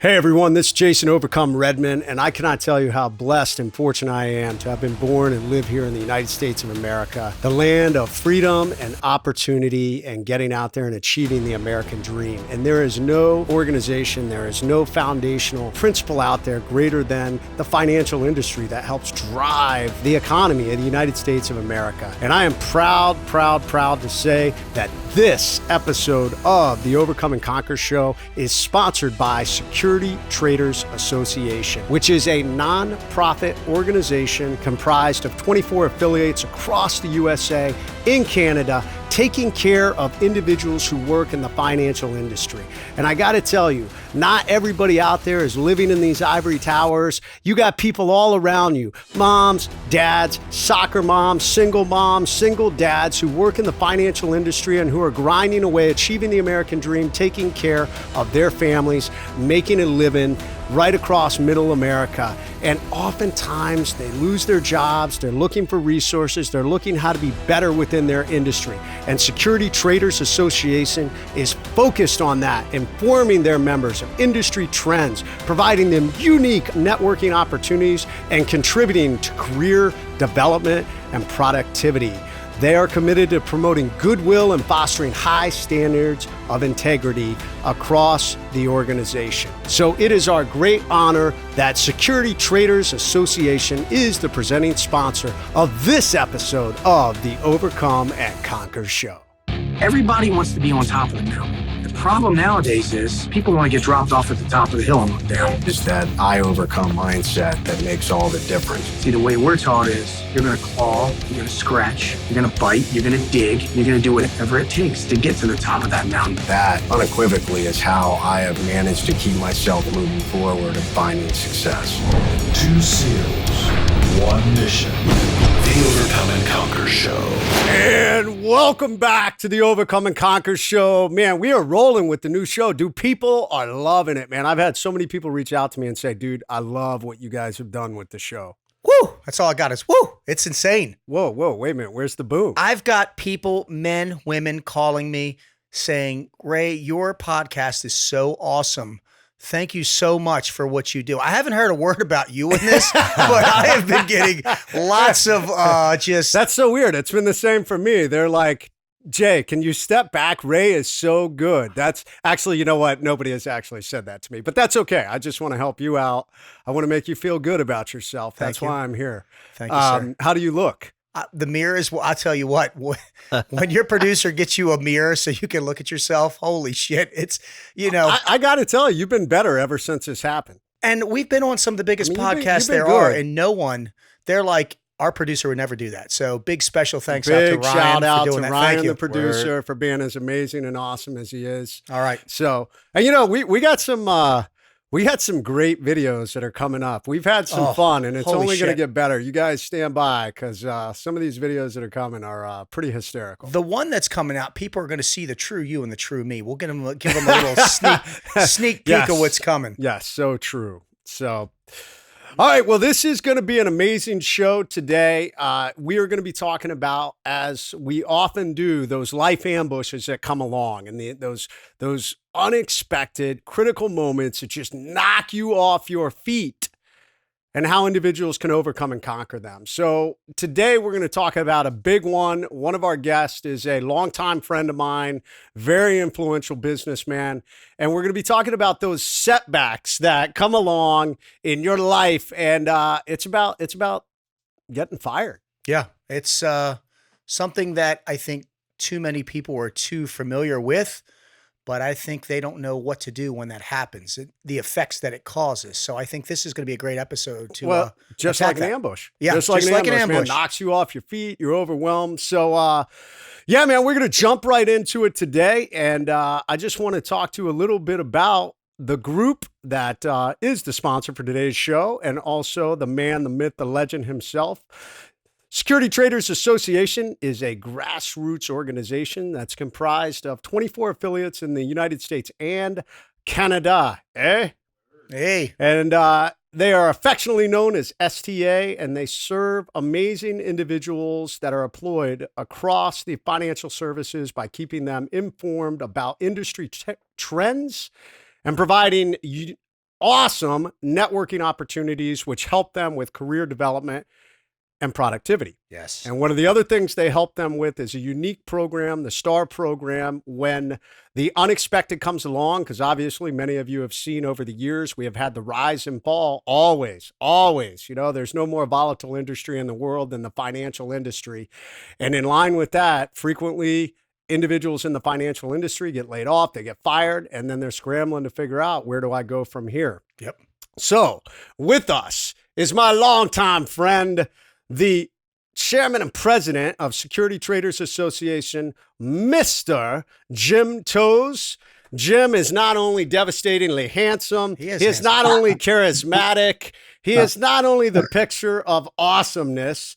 Hey everyone, this is Jason Overcome Redman, and I cannot tell you how blessed and fortunate I am to have been born and live here in the United States of America, the land of freedom and opportunity and getting out there and achieving the American dream. And there is no organization, there is no foundational principle out there greater than the financial industry that helps drive the economy of the United States of America. And I am proud to say that this episode of the Overcome and Conquer Show is sponsored by Security Traders Association, which is a non-profit organization comprised of 24 affiliates across the USA, in Canada, taking care of individuals who work in the financial industry. And I got to tell you, not everybody out there is living in these ivory towers. You got people all around you, moms, dads, soccer moms, single dads who work in the financial industry and who are grinding away, achieving the American dream, taking care of their families, making a living right across middle America. And oftentimes they lose their jobs, they're looking for resources, they're looking how to be better within their industry. And Security Traders Association is focused on that, informing their members of industry trends, providing them unique networking opportunities, and contributing to career development and productivity. They are committed to promoting goodwill and fostering high standards of integrity across the organization. So it is our great honor that Security Traders Association is the presenting sponsor of this episode of the Overcome and Conquer Show. Everybody wants to be on top of the mountain. The problem nowadays is people want to get dropped off at the top of the hill and look down. It's that I overcome mindset that makes all the difference. See, the way we're taught is you're going to claw, you're going to scratch, you're going to bite, you're going to dig, you're going to do whatever it takes to get to the top of that mountain. That unequivocally is how I have managed to keep myself moving forward and finding success. 2 SEALs, 1 mission. The Overcome and Conquer Show. And welcome back to the Overcome and Conquer Show. Man, we are rolling with the new show. Dude, people are loving it, man. I've had so many people reach out to me and say, dude, I love what you guys have done with the show. Woo! That's all I got is woo! It's insane. Whoa, wait a minute. Where's the boom? I've got people, men, women, calling me saying, Ray, your podcast is so awesome. Thank you so much for what you do. I haven't heard a word about you in this, but I have been getting lots of just... That's so weird. It's been the same for me. They're like, Jay, can you step back? Ray is so good. That's actually, you know what? Nobody has actually said that to me, but that's okay. I just want to help you out. I want to make you feel good about yourself. That's why I'm here. Thank you, sir. How do you look? The mirror is, I'll tell you what, when your producer gets you a mirror so you can look at yourself, holy shit, it's, you know. I got to tell you, you've been better ever since this happened. And we've been on some of the biggest podcasts you've been there good. are, and no one, they're like, our producer would never do that. So big special thanks out to Ryan shout out for doing to that. Ryan, Thank you. the producer, for being as amazing and awesome as he is. All right. So, and you know, we got some... We had some great videos that are coming up. We've had some fun, and it's only going to get better. You guys stand by because some of these videos that are coming are pretty hysterical. The one that's coming out, people are going to see the true you and the true me. We'll give them a little sneak peek of what's coming. Yes, so true. So, all right, well, this is going to be an amazing show today. We are going to be talking about, as we often do, those life ambushes that come along and those unexpected critical moments that just knock you off your feet and how individuals can overcome and conquer them. So today we're going to talk about a big one. One of our guests is a longtime friend of mine, very influential businessman. And we're going to be talking about those setbacks that come along in your life. And it's about getting fired. Yeah, it's something that I think too many people are too familiar with, but I think they don't know what to do when that happens, the effects that it causes. So I think this is going to be a great episode to just like an ambush. Yeah, just like an ambush. Man, knocks you off your feet. You're overwhelmed. So, yeah, man, we're going to jump right into it today. And I just want to talk to you a little bit about the group that is the sponsor for today's show, and also the man, the myth, the legend himself. Security Traders Association is a grassroots organization that's comprised of 24 affiliates in the United States and Canada. Hey. And they are affectionately known as STA, and they serve amazing individuals that are employed across the financial services by keeping them informed about industry trends and providing awesome networking opportunities, which help them with career development and productivity. Yes. And one of the other things they help them with is a unique program, the STAR program, when the unexpected comes along, because obviously many of you have seen over the years, we have had the rise and fall always. You know, there's no more volatile industry in the world than the financial industry. And in line with that, frequently individuals in the financial industry get laid off, they get fired, and then they're scrambling to figure out, where do I go from here? Yep. So with us is my longtime friend, the chairman and president of Security Traders Association, Mr. Jim Toes. Jim is not only devastatingly handsome, he is not only charismatic, he is not only the picture of awesomeness,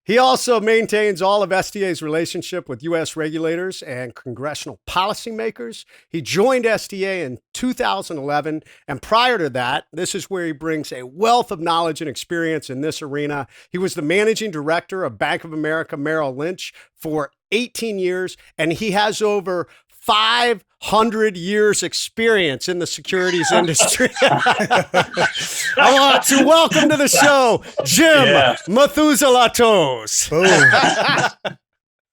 he also maintains all of SDA's relationship with U.S. regulators and congressional policymakers. He joined SDA in 2011, and prior to that, this is where he brings a wealth of knowledge and experience in this arena. He was the managing director of Bank of America Merrill Lynch for 18 years, and he has over 500 years experience in the securities industry. I want to welcome to the show, Jim Methuselah Toes. Boom.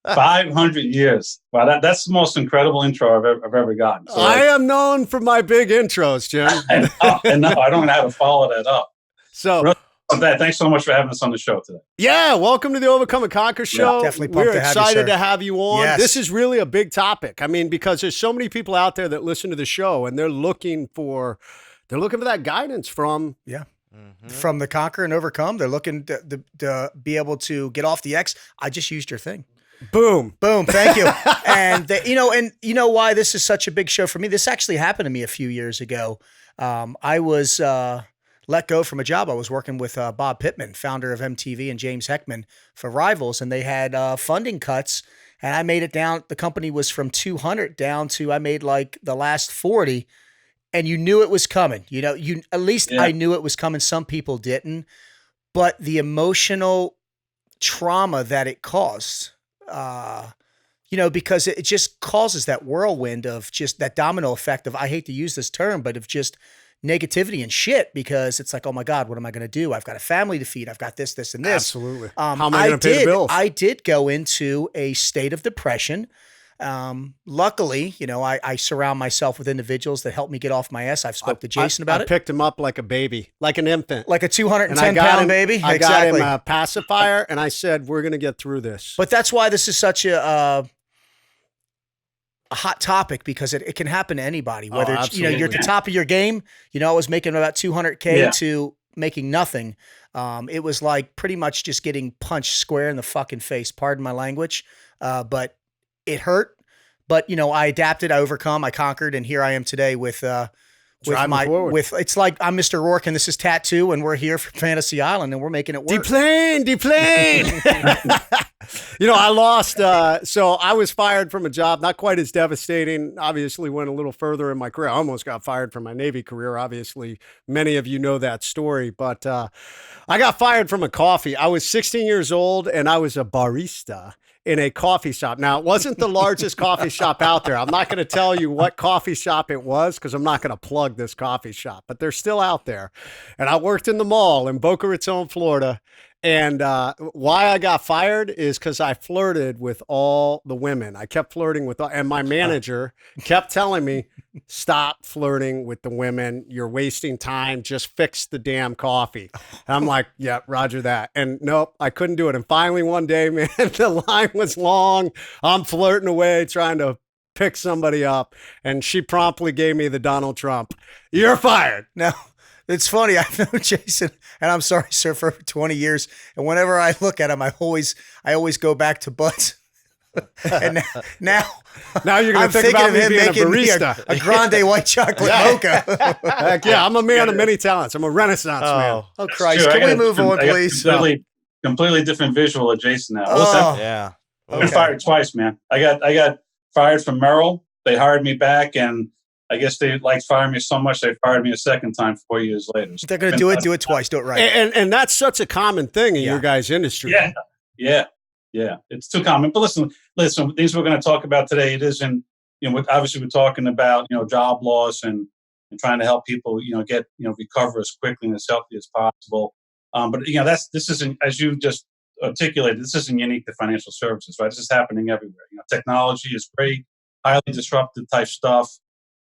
500 years. Wow, that's the most incredible intro I've ever gotten. So I am known for my big intros, Jim. I know. I don't know how to follow that up. So, really, thanks so much for having us on the show today. yeah, welcome to the Overcome and Conquer show. Definitely pumped We're to have you, excited sir. to have you on. Yes. This is really a big topic. I mean, because there's so many people out there that listen to the show and they're looking for that guidance from From the Conquer and Overcome. They're looking to be able to get off the X. I just used your thing. boom. Boom. Thank you. And you know why this is such a big show for me? This actually happened to me a few years ago. I was let go from a job. I was working with Bob Pittman, founder of MTV, and James Heckman for Rivals, and they had funding cuts. And I made it down. The company was from 200 down to, I made like the last 40. And you knew it was coming. You know, at least I knew it was coming. Some people didn't. But the emotional trauma that it caused, because it just causes that whirlwind of just that domino effect of, I hate to use this term, but of just negativity and shit, because it's like, oh my God, what am I going to do? I've got a family to feed. I've got this, and this. Absolutely. How am I going to pay the bills? I did go into a state of depression. Luckily, I surround myself with individuals that help me get off my ass. I've spoke to Jason about I it. picked him up like a baby, like an infant. Like a And 210-pound baby. I Exactly. got him a pacifier, and I said, we're going to get through this. But that's why this is such a hot topic, because it can happen to anybody. Whether it's, you're at the top of your game. I was making about $200K to making nothing. It was like pretty much just getting punched square in the fucking face. Pardon my language. But it hurt. But I adapted, I overcome, I conquered, and here I am today with it's like I'm Mr. Rourke and this is Tattoo, and we're here for Fantasy Island and we're making it work. Deplane. I lost. So I was fired from a job, not quite as devastating. Obviously, went a little further in my career. I almost got fired from my Navy career. Obviously, many of you know that story. But I got fired from a coffee. I was 16 years old and I was a barista in a coffee shop. Now, it wasn't the largest coffee shop out there. I'm not going to tell you what coffee shop it was because I'm not going to plug this coffee shop, but they're still out there. And I worked in the mall in Boca Raton, Florida. And why I got fired is because I flirted with all the women. I kept flirting with and my manager kept telling me, stop flirting with the women. You're wasting time. Just fix the damn coffee. And I'm like, yeah, roger that. And nope, I couldn't do it. And finally one day, man, the line was long. I'm flirting away, trying to pick somebody up. And she promptly gave me the Donald Trump. You're fired. Now, it's funny. I've known Jason, and I'm sorry, sir, for over 20 years. And whenever I look at him, I always go back to butts. And now you're going to think about me being a barista. A grande white chocolate mocha. Heck yeah, I'm a man of many talents. I'm a Renaissance man. Oh Christ! Can we move on, please? Completely different visual of Jason now. Yeah. I've been fired twice, man. I got fired from Merrill. They hired me back, and I guess they liked firing me so much they fired me a second time 4 years later. They're going to do it twice. Do it right. And that's such a common thing in your guys' industry. Yeah. It's too common. But listen, things we're going to talk about today, it isn't, obviously we're talking about, job loss and and trying to help people, get, recover as quickly and as healthy as possible. But this isn't, as you just articulated, this isn't unique to financial services, right? This is happening everywhere. Technology is great, highly disruptive type stuff.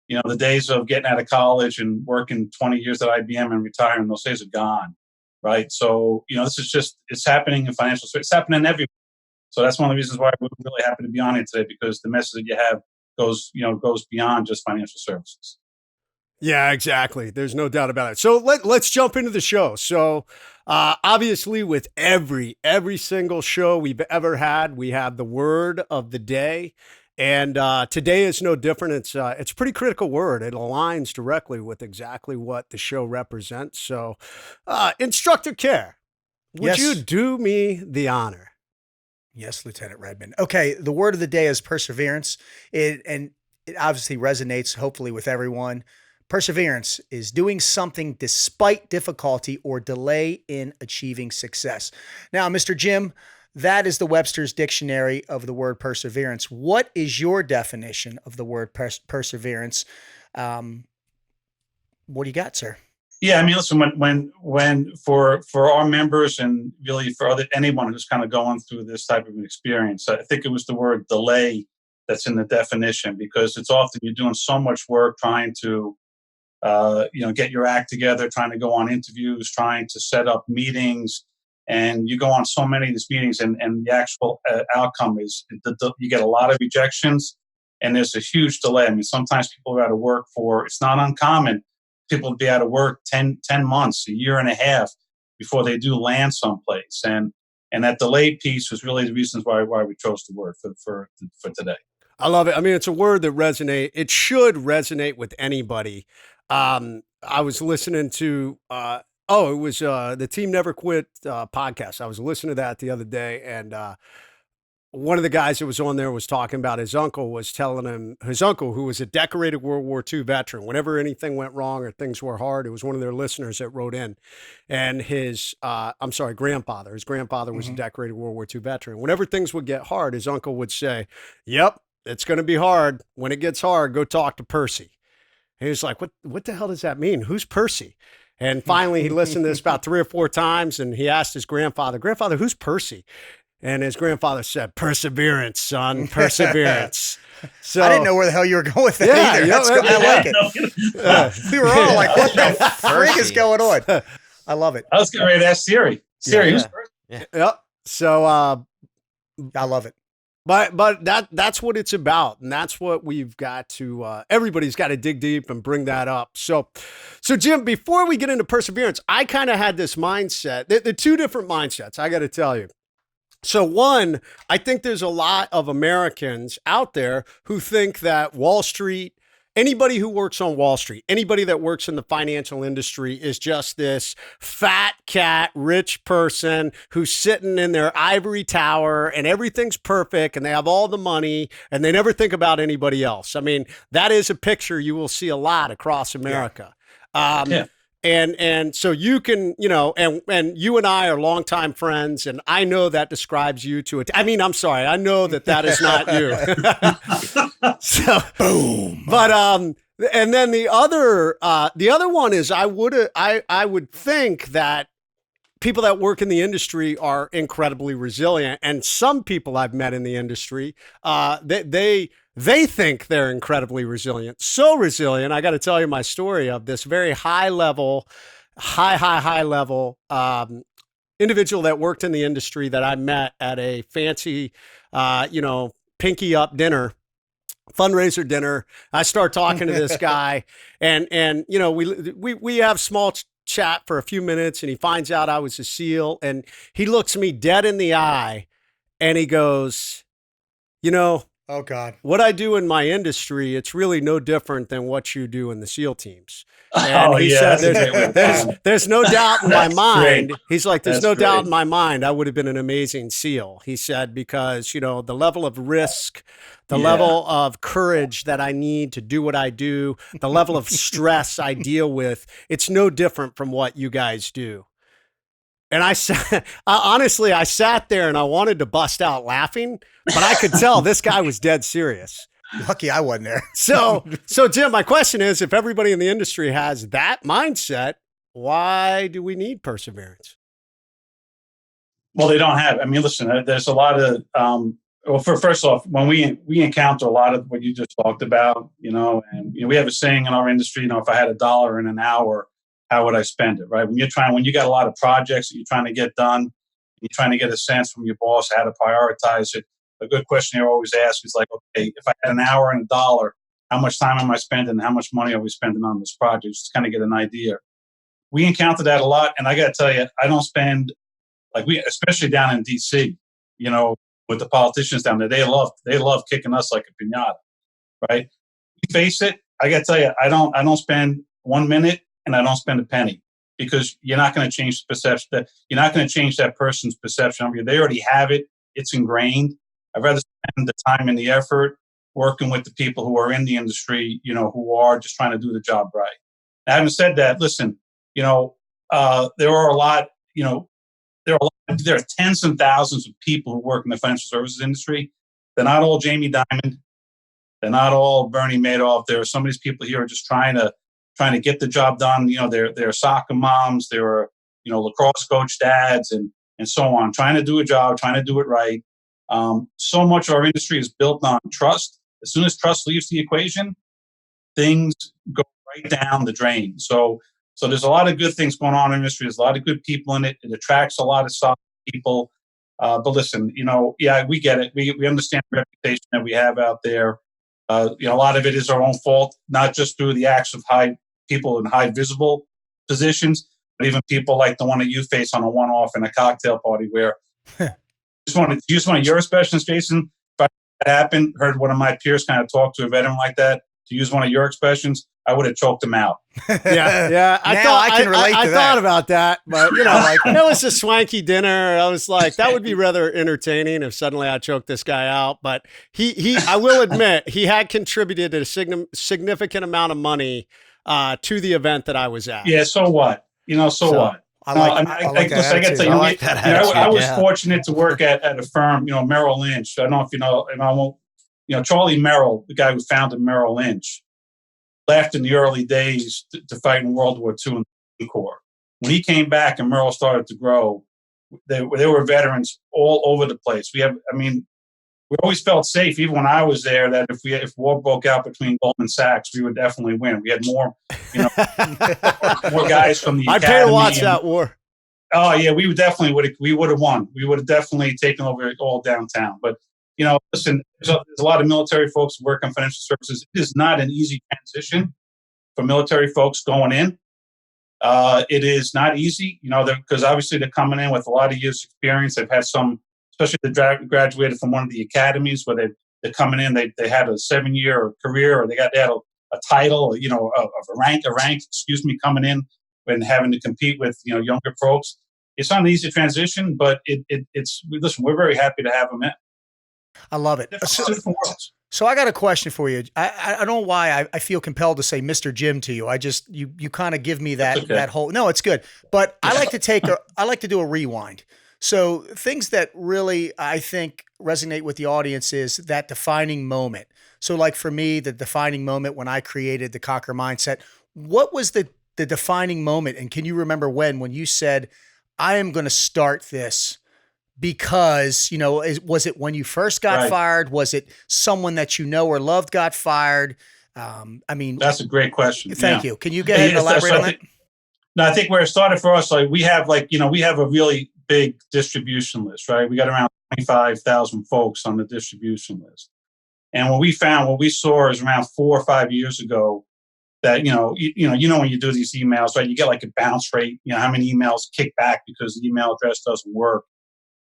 The days of getting out of college and working 20 years at IBM and retiring, those days are gone, right? So, this is just, it's happening in financial services. It's happening everywhere. So that's one of the reasons why we're really happy to be on it today, because the message that you have goes beyond just financial services. Yeah, exactly. There's no doubt about it. So let's jump into the show. So obviously with every single show we've ever had, we have the word of the day. And today is no different. It's a pretty critical word. It aligns directly with exactly what the show represents. So instructor care, would you do me the honor? Yes, Lieutenant Redman. Okay, the word of the day is perseverance. It obviously resonates, hopefully, with everyone. Perseverance is doing something despite difficulty or delay in achieving success. Now, Mr. Jim, that is the Webster's Dictionary of the word perseverance. What is your definition of the word perseverance? What do you got, sir? Yeah, I mean, listen, when for our members and really for anyone who's kind of going through this type of an experience, I think it was the word delay that's in the definition, because it's often you're doing so much work trying to, get your act together, trying to go on interviews, trying to set up meetings, and you go on so many of these meetings, and the actual outcome is you get a lot of rejections, and there's a huge delay. I mean, sometimes people are out of work it's not uncommon. People would be out of work 10 months, a year and a half before they do land someplace. And that delayed piece was really the reasons why we chose the word for today. I love it. I mean, it's a word that it should resonate with anybody. I was listening to, it was the Team Never Quit podcast. I was listening to that the other day, and one of the guys that was on there was talking about his uncle was telling him, his uncle, who was a decorated World War II veteran, whenever anything went wrong or things were hard, it was one of their listeners that wrote in. And his grandfather was a decorated World War II veteran. Whenever things would get hard, his uncle would say, "Yep, it's going to be hard. When it gets hard, go talk to Percy." And he was like, what the hell does that mean? Who's Percy? And finally, he listened to this about 3 or 4 times, and he asked his grandfather, "Who's Percy?" And his grandfather said, "Perseverance, son, perseverance." So I didn't know where the hell you were going with that either. That's good. I like it. We were all like, what the frig is going on? I love it. I was getting ready to ask Siri. Who's Percy? Yep. So I love it. But that's what it's about, and that's what we've got to. Everybody's got to dig deep and bring that up. So Jim, before we get into perseverance, I kind of had this mindset. The 2 different mindsets, I got to tell you. So one, I think there's a lot of Americans out there who think that Wall Street, anybody who works on Wall Street, anybody that works in the financial industry is just this fat cat, rich person who's sitting in their ivory tower and everything's perfect and they have all the money and they never think about anybody else. I mean, that is a picture you will see a lot across America. Yeah. And so you can, and you and I are longtime friends, and I know that describes you to it. I mean, I'm sorry, I know that is not you. So, boom. But and then the other one is I would think that people that work in the industry are incredibly resilient, and some people I've met in the industry, they think they're incredibly resilient. So resilient, I got to tell you my story of this very high level individual that worked in the industry that I met at a fancy, pinky up dinner, fundraiser dinner. I start talking to this guy, and we have small chat for a few minutes, and he finds out I was a SEAL, and he looks me dead in the eye, and he goes, "Oh God, what I do in my industry, it's really no different than what you do in the SEAL teams." And he said, there's no doubt in my mind. Great. He's like, there's no doubt in my mind I would have been an amazing SEAL. He said, because, the level of risk, the level of courage that I need to do what I do, the level of stress I deal with, it's no different from what you guys do. And I sat there and I wanted to bust out laughing, but I could tell this guy was dead serious. Lucky I wasn't there. So Jim, my question is, if everybody in the industry has that mindset, why do we need perseverance? Well, they don't have. I mean, listen, there's a lot of. Well, first off, when we encounter a lot of what you just talked about, and we have a saying in our industry, if I had $1 in an hour, how would I spend it, right? When you got a lot of projects that you're trying to get done, you're trying to get a sense from your boss how to prioritize it. A good question you always ask is like, okay, if I had an hour and $1, how much time am I spending? How much money are we spending on this project? Just kind of get an idea. We encounter that a lot, and I got to tell you, I don't spend especially down in DC, with the politicians down there, they love kicking us like a piñata, right? We face it. I got to tell you, I don't spend 1 minute and I don't spend a penny, because you're not going to change the perception. You're not going to change that person's perception of you. They already have it. It's ingrained. I'd rather spend the time and the effort working with the people who are in the industry, who are just trying to do the job right. Now, having said that, listen, there are a lot, there are tens and thousands of people who work in the financial services industry. They're not all Jamie Dimon. They're not all Bernie Madoff. There are some of these people here who are just trying to get the job done. They're soccer moms. They're lacrosse coach dads and so on, trying to do a job, trying to do it right. So much of our industry is built on trust. As soon as trust leaves the equation, things go right down the drain. So there's a lot of good things going on in the industry. There's a lot of good people in it. It attracts a lot of solid people. But listen, we get it. We understand the reputation that we have out there. A lot of it is our own fault, not just through the acts of high people in high visible positions, but even people like the one that you face on a one-off in a cocktail party where just want to use one of your expressions, Jason. If that happened, heard one of my peers kind of talk to a veteran like that, to use one of your expressions, I would have choked him out. Yeah. I thought about that, but it was a swanky dinner. I was like, that would be rather entertaining if suddenly I choked this guy out. But I will admit, he had contributed a significant amount of money to the event that I was at. Yeah. So what? What? I was fortunate to work at a firm, Merrill Lynch. I don't know if you know, and I won't. Charlie Merrill, the guy who founded Merrill Lynch, left in the early days to fight in World War II in the Marine Corps. When he came back and Merrill started to grow, there were veterans all over the place. We always felt safe, even when I was there, that if war broke out between Goldman Sachs, we would definitely win. We had more, more guys from the academy. I'd pay to watch that war. Oh yeah, we would have won. We would have definitely taken over all downtown. But listen, there's a lot of military folks who work in financial services. It is not an easy transition for military folks going in. It is not easy, because obviously they're coming in with a lot of years experience. They've had some, especially they graduated from one of the academies where they're coming in. They had a 7-year career, or they had a title, of a rank, coming in and having to compete with younger folks. It's not an easy transition, but listen, we're very happy to have them in. I love it. So I got a question for you. I don't know why I feel compelled to say Mr. Jim to you. You kind of give me that whole, no, it's good. But I like to do a rewind. So things that really, I think, resonate with the audience is that defining moment. So like for me, the defining moment when I created the Conquer Mindset, what was the defining moment? And can you remember when you said, I am going to start this? Because, was it when you first got fired? Was it someone that or loved got fired? That's a great question. Thank you. Can you go ahead and elaborate on that? No, I think where it started for us, we have a really big distribution list, right? We got around 25,000 folks on the distribution list. And what we saw is around 4 or 5 years ago that, when you do these emails, right, you get like a bounce rate, how many emails kick back because the email address doesn't work.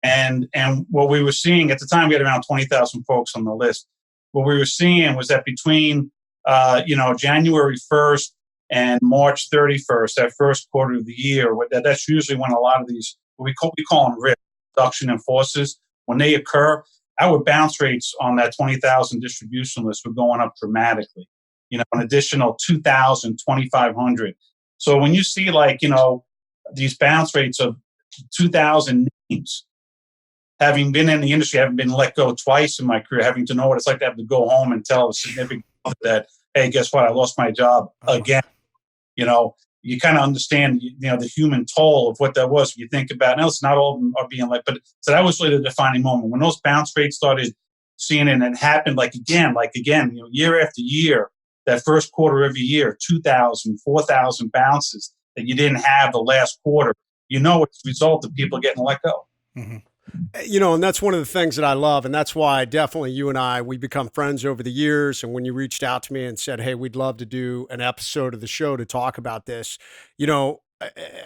And what we were seeing at the time, we had around 20,000 folks on the list. What we were seeing was that between, January 1st and March 31st, that first quarter of the year, that's usually when a lot of these, we call them reduction in forces, when they occur, our bounce rates on that 20,000 distribution list were going up dramatically. An additional 2,000, 2,500. So when you see these bounce rates of 2,000 names, having been in the industry, having been let go twice in my career, having to know what it's like to have to go home and tell a significant other that, hey, guess what? I lost my job again. You know, you kind of understand, the human toll of what that was. You think about, now it's not all of them are being let, but so that was really the defining moment when those bounce rates started seeing it, and it happened like again, year after year, that first quarter every year, 2,000, 4,000 bounces that you didn't have the last quarter. It's a result of people getting let go. Mm-hmm. And that's one of the things that I love. And that's why definitely you and I, we become friends over the years. And when you reached out to me and said, hey, we'd love to do an episode of the show to talk about this,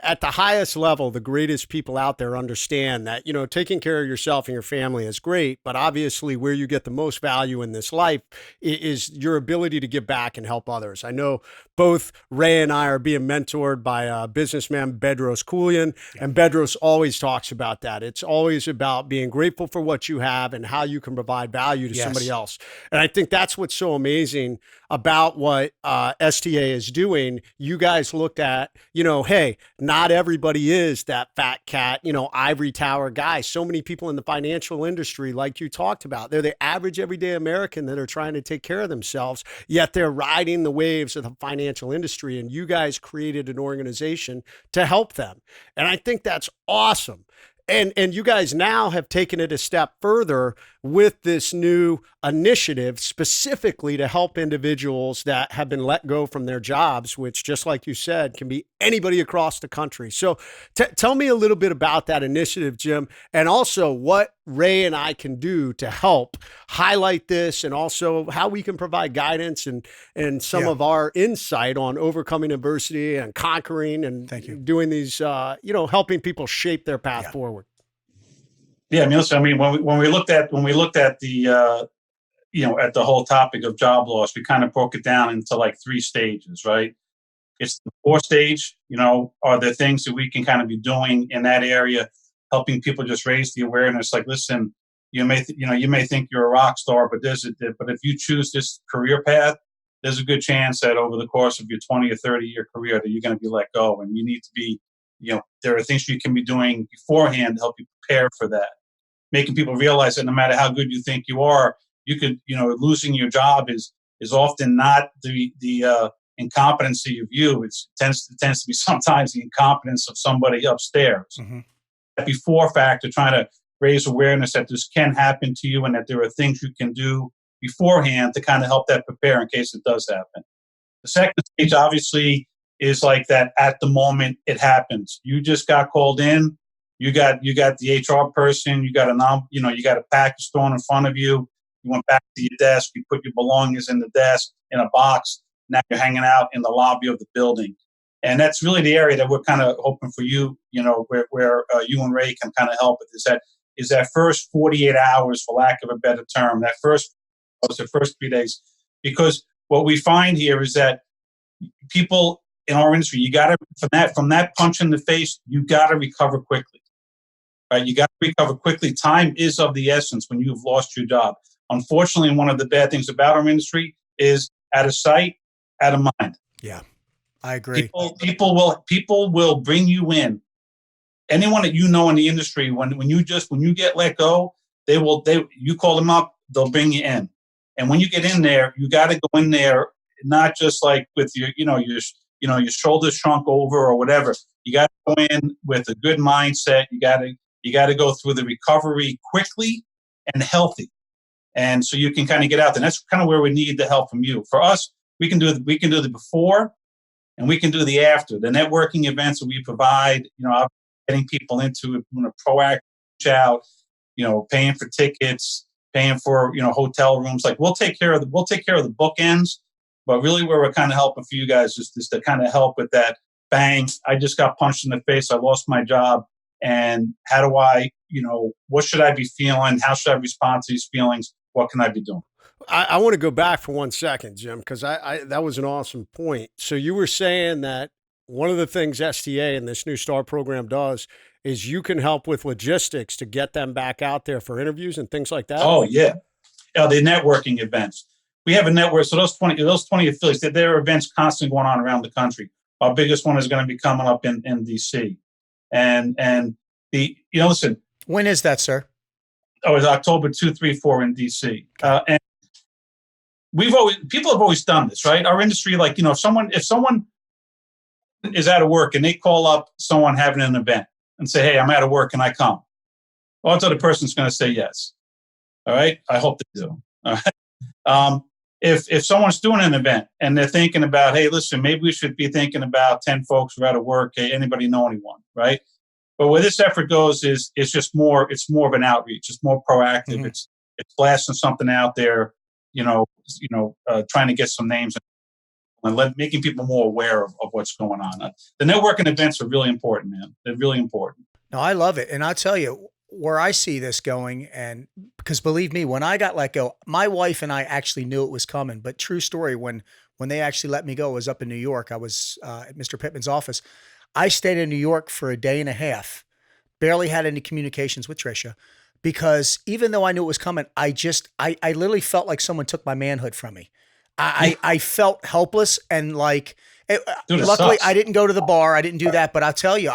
at the highest level, the greatest people out there understand that, taking care of yourself and your family is great, but obviously where you get the most value in this life is your ability to give back and help others. I know both Ray and I are being mentored by a businessman, Bedros Koulian, and Bedros always talks about that. It's always about being grateful for what you have and how you can provide value to somebody else. And I think that's what's so amazing about what STA is doing. You guys looked at, hey, not everybody is that fat cat, ivory tower guy. So many people in the financial industry, like you talked about, they're the average everyday American that are trying to take care of themselves, yet they're riding the waves of the financial industry. And you guys created an organization to help them. And I think that's awesome. And you guys now have taken it a step further with this new initiative specifically to help individuals that have been let go from their jobs, which, just like you said, can be anybody across the country. So tell me a little bit about that initiative, Jim, and also what Ray and I can do to help highlight this, and also how we can provide guidance and some of our insight on overcoming adversity and conquering and doing these, helping people shape their path forward. Yeah, when we looked at the at the whole topic of job loss, we kind of broke it down into like 3 stages, right? It's the 4th stage, are there things that we can kind of be doing in that area, helping people just raise the awareness. Like, listen, you may think you're a rock star, but if you choose this career path, there's a good chance that over the course of your 20 or 30-year career that you're going to be let go, and you need to be, there are things you can be doing beforehand to help you prepare for that. Making people realize that no matter how good you think you are, you could, losing your job is often not the incompetency of you. It tends to be sometimes the incompetence of somebody upstairs. Mm-hmm. That before factor, trying to raise awareness that this can happen to you and that there are things you can do beforehand to kind of help that prepare in case it does happen. The second stage, obviously, is like that at the moment it happens. You just got called in. You got the HR person. You got a package thrown in front of you. You went back to your desk. You put your belongings in the desk in a box. Now you're hanging out in the lobby of the building, and that's really the area that we're kind of hoping for you. Where you and Ray can kind of help with is that first 48 hours, for lack of a better term. The first 3 days, because what we find here is that people in our industry, you got to from that punch in the face, you got to recover quickly. Right? You got to recover quickly. Time is of the essence when you've lost your job. Unfortunately, one of the bad things about our industry is out of sight, out of mind. Yeah, I agree. People will bring you in. Anyone that in the industry, when you get let go, you call them up, they'll bring you in. And when you get in there, you got to go in there not just like with your shoulders shrunk over or whatever. You got to go in with a good mindset. You got to go through the recovery quickly and healthy. And so you can kind of get out there. And that's kind of where we need the help from you. For us, we can do the before and we can do the after. The networking events that we provide, getting people into it, proactive reach out, paying for tickets, paying for, hotel rooms. Like we'll take care of the bookends, but really where we're kind of helping for you guys is to kind of help with that bang. I just got punched in the face. I lost my job. And how do I, what should I be feeling? How should I respond to these feelings? What can I be doing? I want to go back for 1 second, Jim, because that was an awesome point. So you were saying that one of the things STA and this new STAR program does is you can help with logistics to get them back out there for interviews and things like that. Oh, yeah. The networking events. We have a network. So those 20 affiliates, there are events constantly going on around the country. Our biggest one is going to be coming up in DC. And listen. When is that, sir? Oh, it was October 2, 3, 4 in DC. And people have always done this, right? Our industry, like, if someone is out of work and they call up someone having an event and say, hey, I'm out of work, can I come? Well, the person's going to say yes. All right. I hope they do. All right. If someone's doing an event and they're thinking about, hey, listen, maybe we should be thinking about 10 folks who are out of work. Hey, anybody know anyone? Right. But where this effort goes is it's more of an outreach. It's more proactive. Mm-hmm. It's blasting something out there, trying to get some names and making people more aware of what's going on. The networking events are really important, man. They're really important. No, I love it. And I'll tell you where I see this going. And because believe me, when I got let go, my wife and I actually knew it was coming, but true story, when they actually let me go, I was up in New York. I was at Mr. Pittman's office. I stayed in New York for a day and a half, barely had any communications with Trisha, because even though I knew it was coming, I literally felt like someone took my manhood from me. I felt helpless and like, luckily I didn't go to the bar. I didn't do that, but I'll tell you,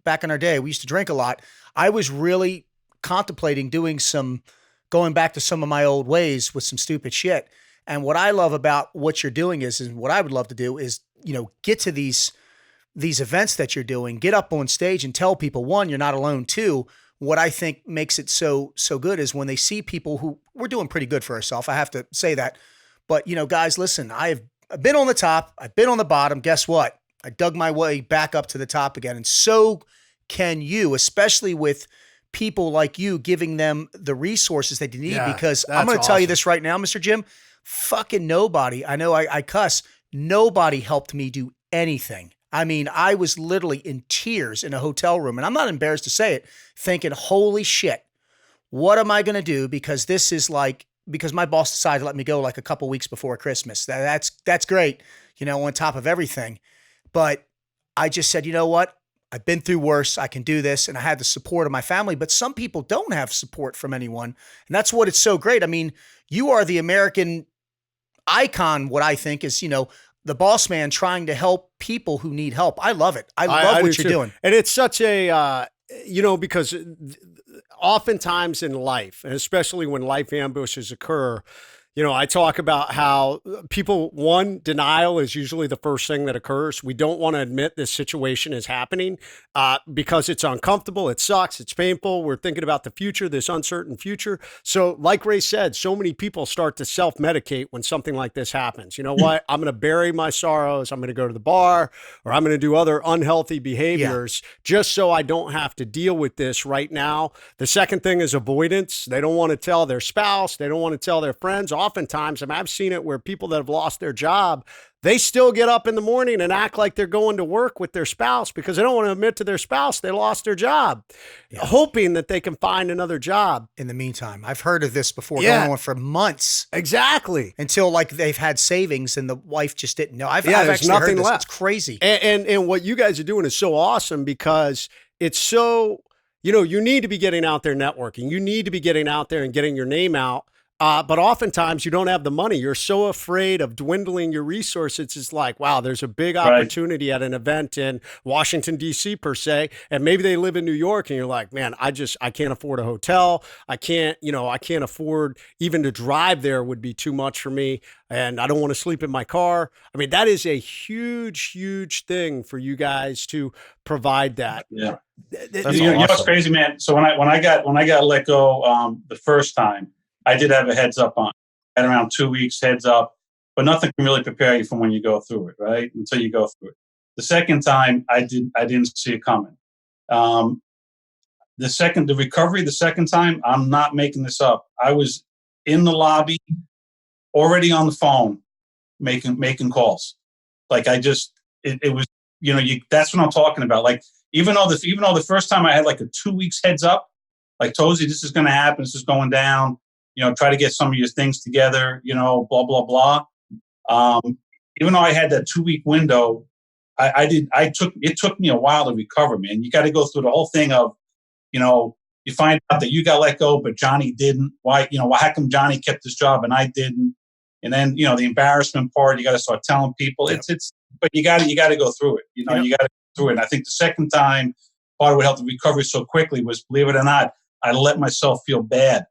back in our day, we used to drink a lot. I was really contemplating going back to some of my old ways with some stupid shit. And what I love about what you're doing is, and what I would love to do is, get to these events that you're doing, get up on stage and tell people, one, you're not alone. Two, what I think makes it so good is when they see people who we're doing pretty good for ourselves. I have to say that. But, guys, listen, I've been on the top. I've been on the bottom. Guess what? I dug my way back up to the top again. And so can you, especially with people like you giving them the resources that they need. Yeah, because I'm going to tell you this right now, Mr. Jim, fucking nobody. I know I cuss. Nobody helped me do anything. I mean, I was literally in tears in a hotel room, and I'm not embarrassed to say it, thinking, holy shit, what am I going to do? Because because my boss decided to let me go like a couple weeks before Christmas. That's great, on top of everything. But I just said, you know what? I've been through worse. I can do this. And I had the support of my family, but some people don't have support from anyone. And that's what it's so great. I mean, you are the American icon, what I think is, the boss man trying to help people who need help. I love it. I love what you're doing. And it's such a, because oftentimes in life, and especially when life ambushes occur, I talk about how people, denial is usually the first thing that occurs. We don't want to admit this situation is happening because it's uncomfortable. It sucks. It's painful. We're thinking about the future, this uncertain future. So like Ray said, so many people start to self-medicate when something like this happens. You know what? I'm going to bury my sorrows. I'm going to go to the bar, or I'm going to do other unhealthy behaviors just so I don't have to deal with this right now. The second thing is avoidance. They don't want to tell their spouse. They don't want to tell their friends. Oftentimes, I've seen it where people that have lost their job, they still get up in the morning and act like they're going to work with their spouse because they don't want to admit to their spouse they lost their job, hoping that they can find another job. In the meantime, I've heard of this before, going on for months. Exactly. Until like they've had savings and the wife just didn't know. I've there's actually nothing heard this. left. It's crazy. And what you guys are doing is so awesome because it's so, you need to be getting out there networking. You need to be getting out there and getting your name out. But oftentimes you don't have the money. You're so afraid of dwindling your resources. It's like, wow, there's a big opportunity at an event in Washington, D.C. per se. And maybe they live in New York and you're like, man, I can't afford a hotel. I can't afford even to drive there would be too much for me. And I don't want to sleep in my car. I mean, that is a huge, huge thing for you guys to provide that. Yeah. That's awesome. What's crazy, man? So when I got let go the first time, I did have a heads up on. I had around 2 weeks heads up, but nothing can really prepare you from when you go through it, right? Until you go through it. The second time, I didn't see it coming. The recovery, the second time, I'm not making this up. I was in the lobby, already on the phone, making calls. Like it was, that's what I'm talking about. Like even though the first time I had like a 2 weeks heads up, like Tozy, this is going to happen. This is going down. Try to get some of your things together, blah, blah, blah. Even though I had that 2 week window, it took me a while to recover, man. You got to go through the whole thing of, you find out that you got let go, but Johnny didn't. Why, how come Johnny kept his job and I didn't? And then, the embarrassment part, you got to start telling people but you got to go through it. You got to go through it. And I think the second time, part of what helped the recovery so quickly was, believe it or not, I let myself feel bad.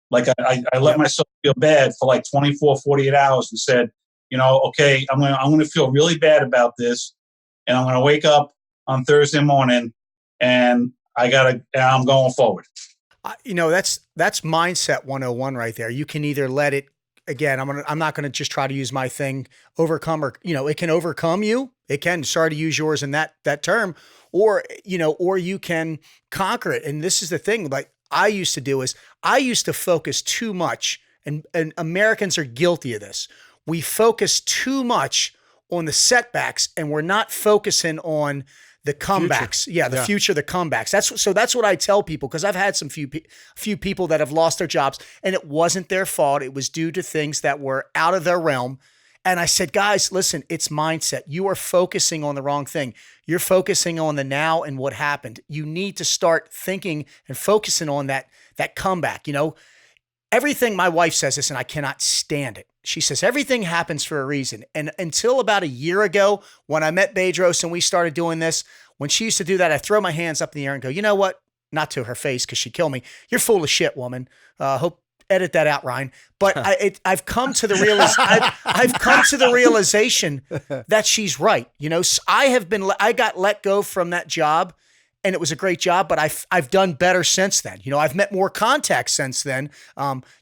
Like I let myself feel bad for like 24, 48 hours and said, okay, I'm going to feel really bad about this. And I'm going to wake up on Thursday morning and I'm going forward. That's mindset 101 right there. You can either let it, again, I'm not going to just try to use my thing, overcome, or, it can overcome you. It can, sorry to use yours in that term, or you can conquer it. And this is the thing, like I used to do is I used to focus too much, and Americans are guilty of this. We focus too much on the setbacks and we're not focusing on the comebacks. The future, the comebacks. That's what I tell people, because I've had some few people that have lost their jobs and it wasn't their fault. It was due to things that were out of their realm. And I said, guys, listen, it's mindset. You are focusing on the wrong thing. You're focusing on the now and what happened. You need to start thinking and focusing on that comeback. Everything, my wife says this and I cannot stand it. She says, everything happens for a reason. And until about a year ago, when I met Bedros and we started doing this, when she used to do that, I throw my hands up in the air and go, you know what? Not to her face, because she'd kill me. You're full of shit, woman. Edit that out, Ryan. But I've come to the I've come to the realization that she's right. I got let go from that job, and it was a great job, but I've done better since then. I've met more contacts since then.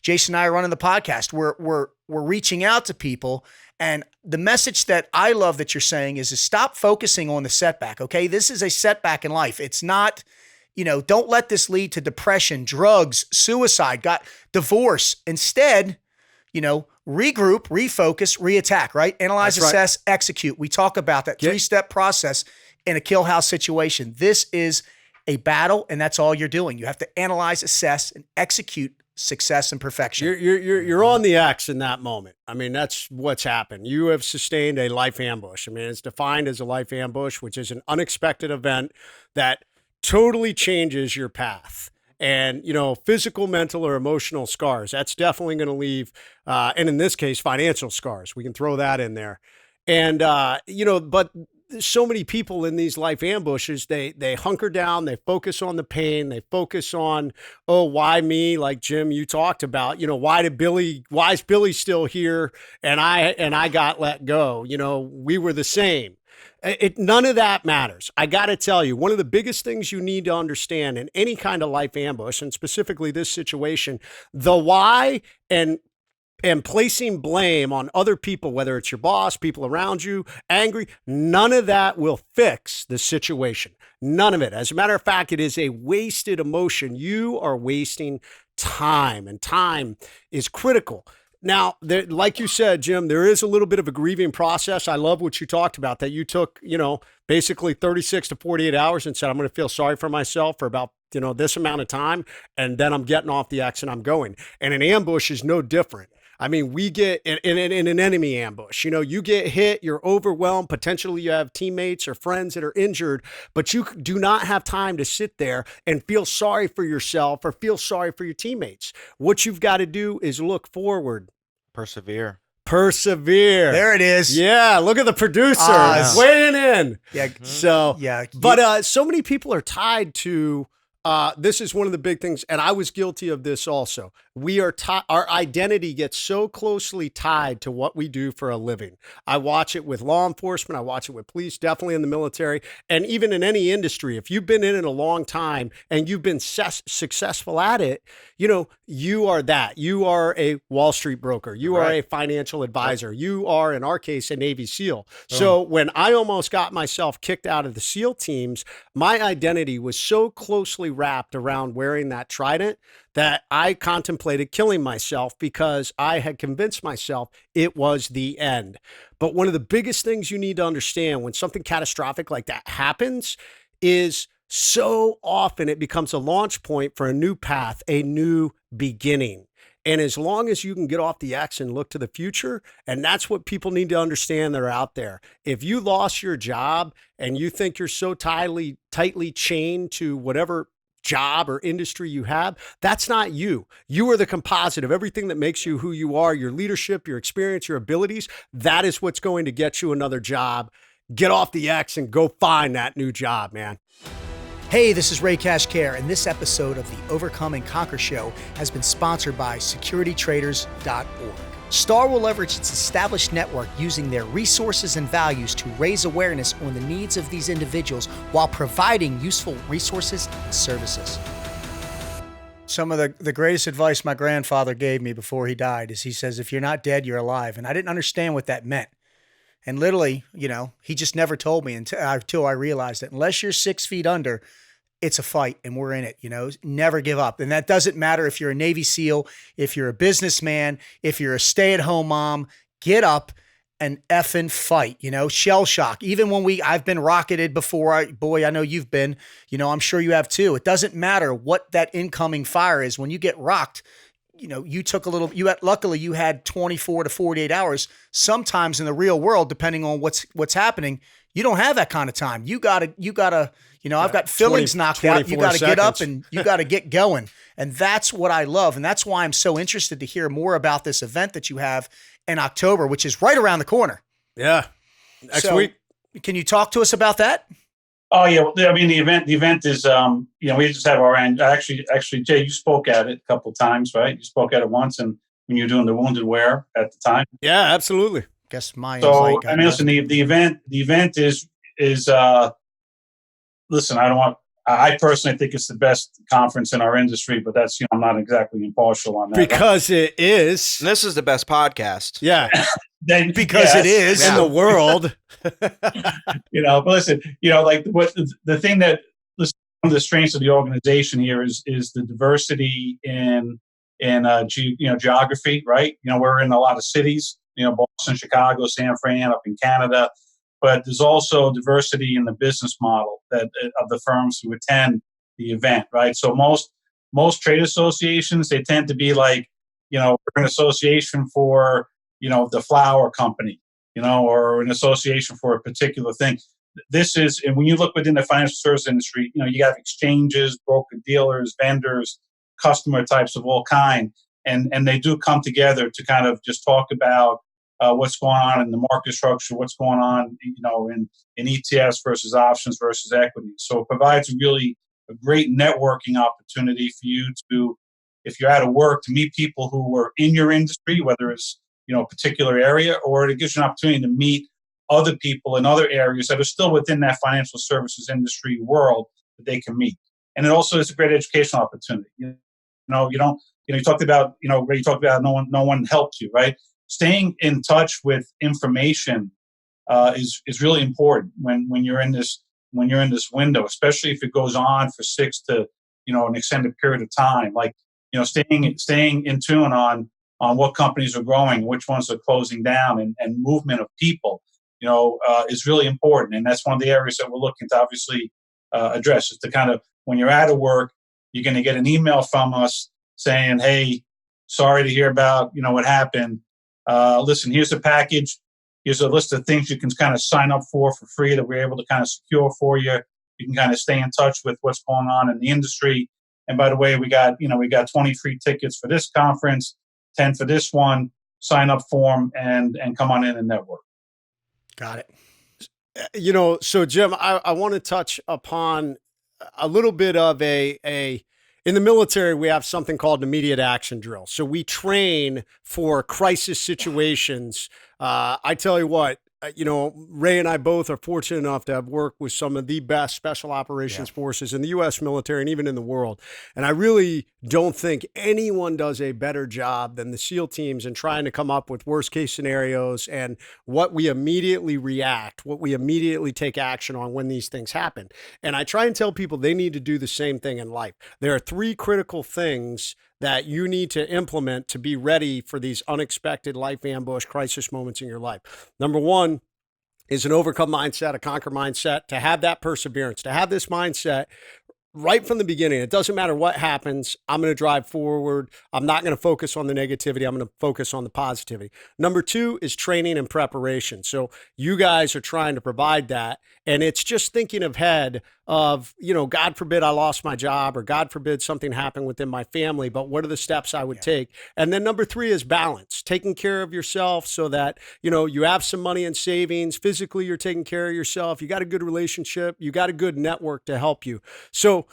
Jason and I are running the podcast. We're reaching out to people, and the message that I love that you're saying is stop focusing on the setback. Okay, this is a setback in life. It's not. Don't let this lead to depression, drugs, suicide, divorce. Instead, regroup, refocus, reattack, right? Analyze, assess, execute. We talk about that 3-step process in a kill house situation. This is a battle, and that's all you're doing. You have to analyze, assess, and execute success and perfection. You're on the X in that moment. I mean, that's what's happened. You have sustained a life ambush. I mean, it's defined as a life ambush, which is an unexpected event that totally changes your path. And, physical, mental, or emotional scars, that's definitely going to leave, and in this case, financial scars. We can throw that in there. And, but so many people in these life ambushes, they hunker down, they focus on the pain, they focus on, why me? Like Jim, you talked about, why is Billy still here? And I got let go. We were the same. None of that matters. I got to tell you, one of the biggest things you need to understand in any kind of life ambush, and specifically this situation, the why and placing blame on other people, whether it's your boss, people around you, angry, none of that will fix the situation. None of it. As a matter of fact, it is a wasted emotion. You are wasting time, and time is critical. Now, like you said, Jim, there is a little bit of a grieving process. I love what you talked about, that you took, basically 36 to 48 hours and said, I'm going to feel sorry for myself for about, this amount of time. And then I'm getting off the X and I'm going. And an ambush is no different. I mean, we get in an enemy ambush, you get hit, you're overwhelmed. Potentially you have teammates or friends that are injured, but you do not have time to sit there and feel sorry for yourself or feel sorry for your teammates. What you've got to do is look forward. Persevere. There it is. Yeah. Look at the producer weighing in. Yeah. So, but so many people are tied to, this is one of the big things, and I was guilty of this also. Our identity gets so closely tied to what we do for a living. I watch it with law enforcement. I watch it with police, definitely in the military, and even in any industry. If you've been in it a long time and you've been successful at it, you are that. You are a Wall Street broker. You are a financial advisor. You are, in our case, a Navy SEAL. So when I almost got myself kicked out of the SEAL teams, my identity was so closely wrapped around wearing that trident that I contemplated killing myself because I had convinced myself it was the end. But one of the biggest things you need to understand when something catastrophic like that happens is so often it becomes a launch point for a new path, a new beginning. And as long as you can get off the X and look to the future, and that's what people need to understand that are out there. If you lost your job and you think you're so tightly chained to whatever job or industry you have, that's not you. You are the composite of everything that makes you who you are, your leadership, your experience, your abilities. That is what's going to get you another job. Get off the X and go find that new job, man. Hey, this is Ray Cashcare, and this episode of the Overcome and Conquer Show has been sponsored by SecurityTraders.org. STAR will leverage its established network using their resources and values to raise awareness on the needs of these individuals while providing useful resources and services. Some of the greatest advice my grandfather gave me before he died is he says, if you're not dead, you're alive. And I didn't understand what that meant. And literally, he just never told me until I realized that unless you're 6 feet under, it's a fight and we're in it, never give up. And that doesn't matter if you're a Navy SEAL, if you're a businessman, if you're a stay-at-home mom, get up and effing fight, shell shock. Even when I've been rocketed before, I know you've been, I'm sure you have too. It doesn't matter what that incoming fire is. When you get rocked, you took luckily you had 24 to 48 hours. Sometimes in the real world, depending on what's happening, you don't have that kind of time. You gotta, I've got fillings knocked out. You got to get up and you got to get going. And that's what I love. And that's why I'm so interested to hear more about this event that you have in October, which is right around the corner. Yeah. Next week. Can you talk to us about that? Oh yeah. I mean, the event is, we just have our end. Actually, Jay, you spoke at it a couple of times, right? You spoke at it once, and when you were doing the wounded wear at the time. Yeah, absolutely. Guess my. So I mean, listen, the event is. Listen, I personally think it's the best conference in our industry, but that's, I'm not exactly impartial on that. Because it is. And this is the best podcast. Yeah. Because it is in the world. But listen, like the thing that, listen, one of the strengths of the organization here is the diversity in geography, right? We're in a lot of cities, Boston, Chicago, San Fran, up in Canada. But there's also diversity in the business model of the firms who attend the event, right? So most trade associations, they tend to be like, we're an association for, the flour company, or an association for a particular thing. This is, and when you look within the financial service industry, you have exchanges, broker dealers, vendors, customer types of all kind, and they do come together to kind of just talk about what's going on in the market structure, what's going on, in ETFs versus options versus equities. So it provides really a great networking opportunity for you to, if you're out of work, to meet people who are in your industry, whether it's, a particular area, or it gives you an opportunity to meet other people in other areas that are still within that financial services industry world that they can meet. And it also is a great educational opportunity. You talked about, where you talked about no one helped you, right? Staying in touch with information is really important when you're in this window, especially if it goes on for 6 to an extended period of time. Like staying in tune on what companies are growing, which ones are closing down, and movement of people, is really important. And that's one of the areas that we're looking to obviously address. Is to kind of, when you're out of work, you're going to get an email from us saying, "Hey, sorry to hear about what happened. Listen, here's the package. Here's a list of things you can kind of sign up for free that we're able to kind of secure for you. You can kind of stay in touch with what's going on in the industry. And by the way, we got 20 free tickets for this conference, 10 for this one. Sign up form and come on in and network." Got it. So Jim, I want to touch upon a little bit of in the military, we have something called an immediate action drill. So we train for crisis situations. I tell you what, Ray and I both are fortunate enough to have worked with some of the best special operations forces in the U.S. military and even in the world. And I really don't think anyone does a better job than the SEAL teams in trying to come up with worst case scenarios and what we immediately react, what we immediately take action on when these things happen. And I try and tell people they need to do the same thing in life. There are 3 critical things that you need to implement to be ready for these unexpected life ambush crisis moments in your life. Number 1 is an overcome mindset, a conquer mindset, to have that perseverance, to have this mindset right from the beginning. It doesn't matter what happens. I'm going to drive forward. I'm not going to focus on the negativity. I'm going to focus on the positivity. Number 2 is training and preparation. So you guys are trying to provide that. And it's just thinking ahead of, God forbid I lost my job, or God forbid something happened within my family, but what are the steps I would take? And then number 3 is balance, taking care of yourself so that, you have some money in savings. Physically, you're taking care of yourself. You got a good relationship. You got a good network to help you. So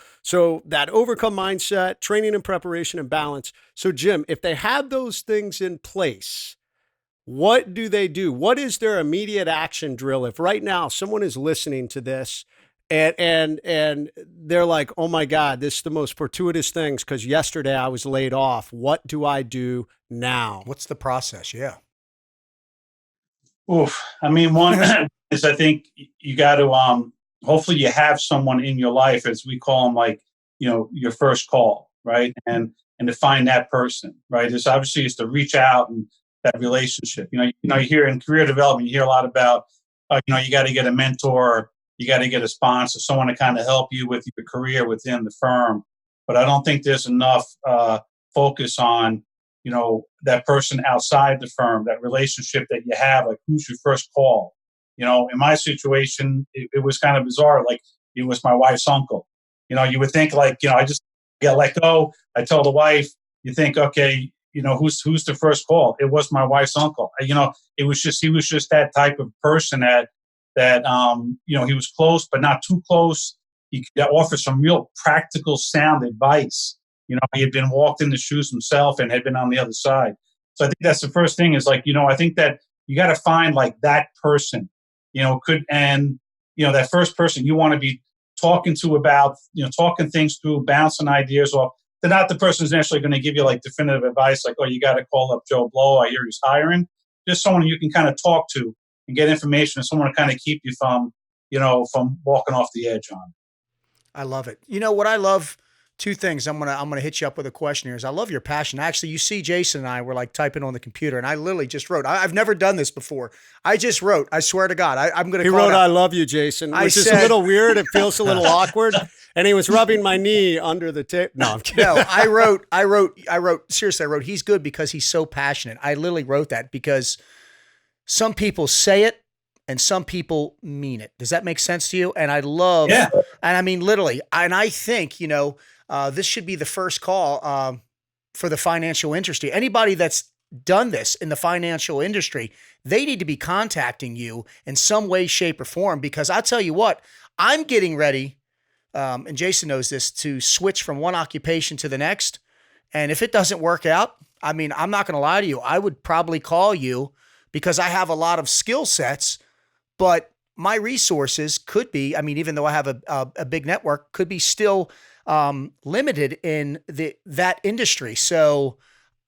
that overcome mindset, training and preparation, and balance. So Jim, if they have those things in place, what do they do? What is their immediate action drill? If right now someone is listening to this and they're like, oh my God, this is the most fortuitous things because yesterday I was laid off. What do I do now? What's the process? Yeah. Oof. I mean, one is, I think you got to, hopefully you have someone in your life, as we call them, like, your first call, right? And to find that person, right? It's obviously is to reach out and that relationship. You hear in career development, you hear a lot about, you got to get a mentor, you got to get a sponsor, someone to kind of help you with your career within the firm. But I don't think there's enough focus on, that person outside the firm, that relationship that you have, like who's your first call. In my situation, it was kind of bizarre. Like it was my wife's uncle. You would think like, I just got let go. I told the wife, you think, okay, who's the first call? It was my wife's uncle. He was just that type of person that he was close, but not too close. He could offer some real practical, sound advice. He had been walked in the shoes himself and had been on the other side. So I think that's the first thing is like, I think that you got to find like that person, that first person you want to be talking to about, talking things through, bouncing ideas off. They're not the person who's actually going to give you like definitive advice, like, oh, you got to call up Joe Blow. I hear he's hiring. Just someone you can kind of talk to and get information, and someone to kind of keep you from walking off the edge on. I love it. What I love, 2 things. I'm gonna hit you up with a question here. Is I love your passion. Actually, you see, Jason and I were like typing on the computer, and I literally just wrote. I've never done this before. I just wrote. I swear to God, I'm gonna. He wrote, "I love you, Jason," which is a little weird. It feels a little awkward. And he was rubbing my knee under the tape. No, I'm kidding. No, I wrote. Seriously, I wrote. He's good because he's so passionate. I literally wrote that because some people say it and some people mean it. Does that make sense to you? And I love. Yeah. And I mean, literally. And I think this should be the first call for the financial industry. Anybody that's done this in the financial industry, they need to be contacting you in some way, shape, or form. Because I'll tell you what, I'm getting ready. And Jason knows this, to switch from one occupation to the next. And if it doesn't work out, I mean, I'm not going to lie to you. I would probably call you because I have a lot of skill sets, but my resources could be, I mean, even though I have a big network, could be still limited in that industry. So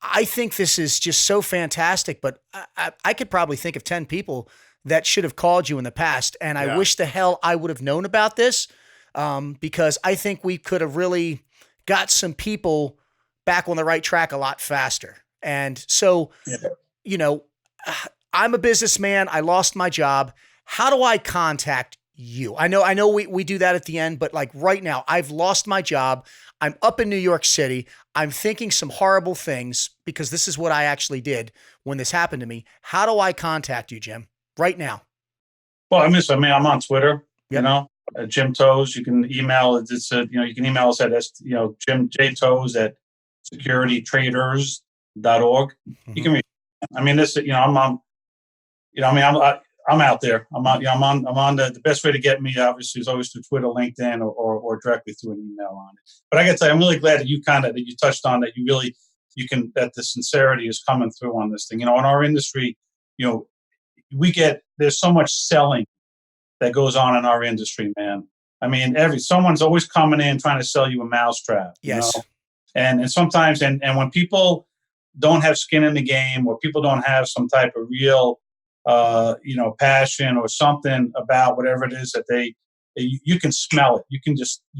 I think this is just so fantastic, but I could probably think of 10 people that should have called you in the past. And I wish the hell I would have known about this. Because I think we could have really got some people back on the right track a lot faster. And so, I'm a businessman. I lost my job. How do I contact you? I know we do that at the end, but like right now, I've lost my job. I'm up in New York City. I'm thinking some horrible things because this is what I actually did when this happened to me. How do I contact you, Jim, right now? Well, I'm on Twitter, Jim Toes. You can email it. You can email us at Jim J Toes at securitytraders.org. Mm-hmm. You can reach. I'm out there. I'm on the best way to get me obviously is always through Twitter, LinkedIn, or directly through an email on it. But I got to tell you, I'm really glad that you touched on that. That the sincerity is coming through on this thing. In our industry, there's so much selling that goes on in our industry, man. I mean, someone's always coming in trying to sell you a mousetrap. Yes. And sometimes, and when people don't have skin in the game, or people don't have some type of real, passion or something about whatever it is that you can smell it. You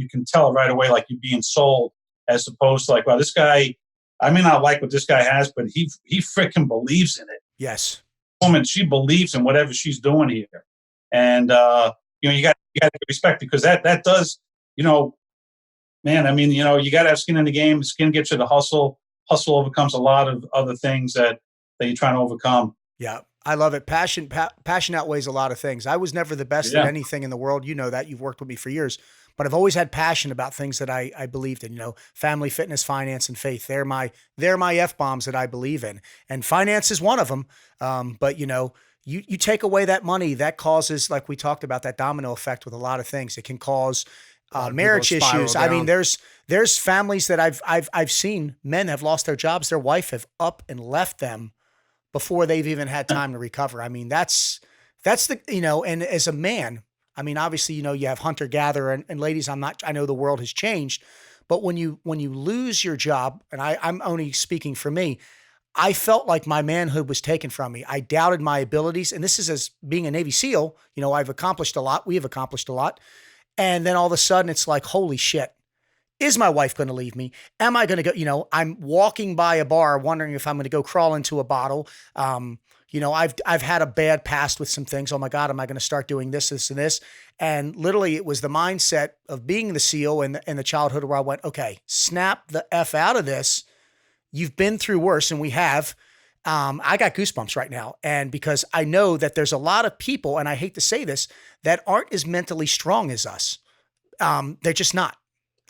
can tell it right away, like you're being sold, as opposed to like, well, this guy, I may not like what this guy has, but he freaking believes in it. Yes. Woman, she believes in whatever she's doing here. And, you got to respect, because that does, man, I mean, you got to have skin in the game. Skin gets you the hustle. Hustle overcomes a lot of other things that you're trying to overcome. Yeah. I love it. Passion outweighs a lot of things. I was never the best at anything in the world. You know that. You've worked with me for years. But I've always had passion about things that I believed in, family, fitness, finance, and faith. They're my F-bombs that I believe in. And finance is one of them. But you take away that money, that causes, like we talked about, that domino effect with a lot of things. It can cause marriage issues. I mean, there's families that I've seen, men have lost their jobs. Their wife have up and left them before they've even had time to recover. I mean, that's the, and as a man, I mean, obviously, you have hunter-gatherer and ladies, I know the world has changed, but when you lose your job, and I'm only speaking for me, I felt like my manhood was taken from me. I doubted my abilities. And this is as being a Navy SEAL, I've accomplished a lot. We have accomplished a lot. And then all of a sudden it's like, holy shit, is my wife going to leave me? Am I going to go, I'm walking by a bar wondering if I'm going to go crawl into a bottle. I've had a bad past with some things. Oh my God, am I going to start doing this, this, and this? And literally it was the mindset of being the SEAL and the childhood where I went, okay, snap the F out of this. You've been through worse, and we have. I got goosebumps right now. And because I know that there's a lot of people, and I hate to say this, that aren't as mentally strong as us. They're just not.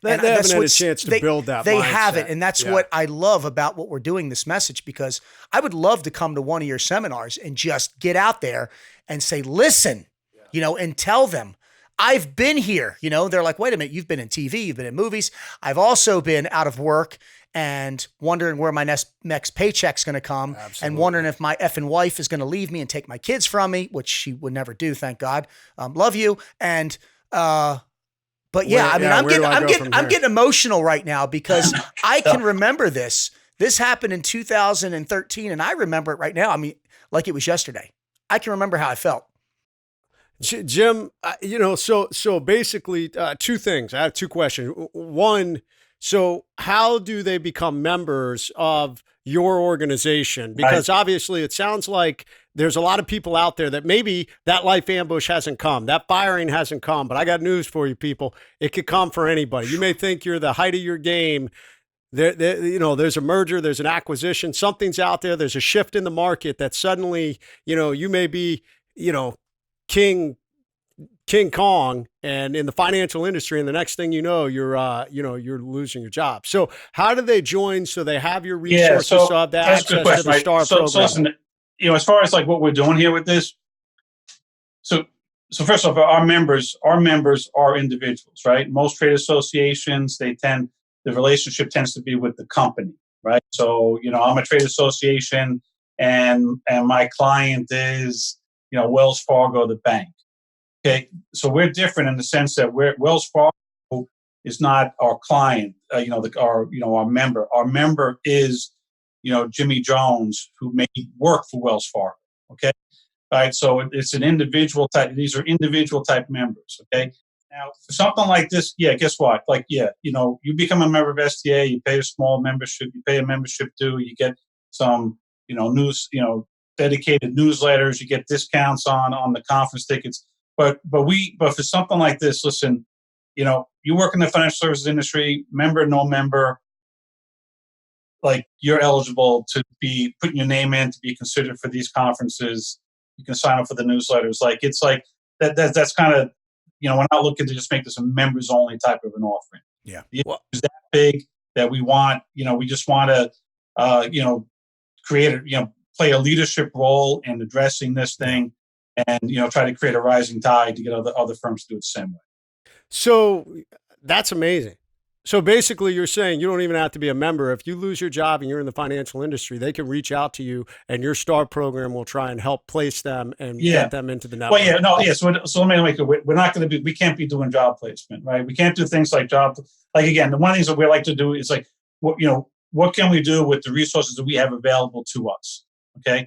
They haven't had a chance to build that mindset. They haven't. And that's what I love about what we're doing, this message, because I would love to come to one of your seminars and just get out there and say, listen, and tell them, I've been here. They're like, wait a minute, you've been in TV, you've been in movies. I've also been out of work and wondering where my next paycheck's going to come. Absolutely. And wondering if my effing wife is going to leave me and take my kids from me, which she would never do, thank God. Love you. And, but yeah, I'm getting emotional right now because I can remember this. This happened in 2013 and I remember it right now. I mean, like it was yesterday. I can remember how I felt. Jim, so basically two things. I have two questions. One, so how do they become members of your organization? Because obviously it sounds like there's a lot of people out there that maybe that life ambush hasn't come, that firing hasn't come, but I got news for you people. It could come for anybody. You may think you're the height of your game. There's a merger, there's an acquisition, something's out there. There's a shift in the market that suddenly, you may be, King Kong and in the financial industry, and the next thing you know, you're losing your job. So how do they join? So they have your resources, so have the access to the STAR program. So listen, as far as like what we're doing here with this, so first off, our members are individuals, right? Most trade associations, the relationship tends to be with the company, right? So, I'm a trade association and my client is, Wells Fargo, the bank. Okay. So we're different in the sense that Wells Fargo is not our client, our member. Our member is, Jimmy Jones, who may work for Wells Fargo. Okay. All right. So it's an individual type. These are individual type members. Okay. Now, for something like this, guess what? Like, you become a member of STA, you pay a small membership, you pay a membership due, you get some, news, dedicated newsletters, you get discounts on the conference tickets. But for something like this, listen, you work in the financial services industry, member, no member, like you're eligible to be putting your name in to be considered for these conferences. You can sign up for the newsletters. Like it's like that's kind of, we're not looking to just make this a members only type of an offering. Yeah. It's that big that we want, we just want to, create play a leadership role in addressing this thing and, try to create a rising tide to get other firms to do it the same way. So that's amazing. So basically you're saying you don't even have to be a member. If you lose your job and you're in the financial industry, they can reach out to you and your STAR program will try and help place them and get them into the network. Well, so let me make it, we're not going to we can't be doing job placement, right? We can't do things like again, the one of the things that we like to do is like, what can we do with the resources that we have available to us? Okay.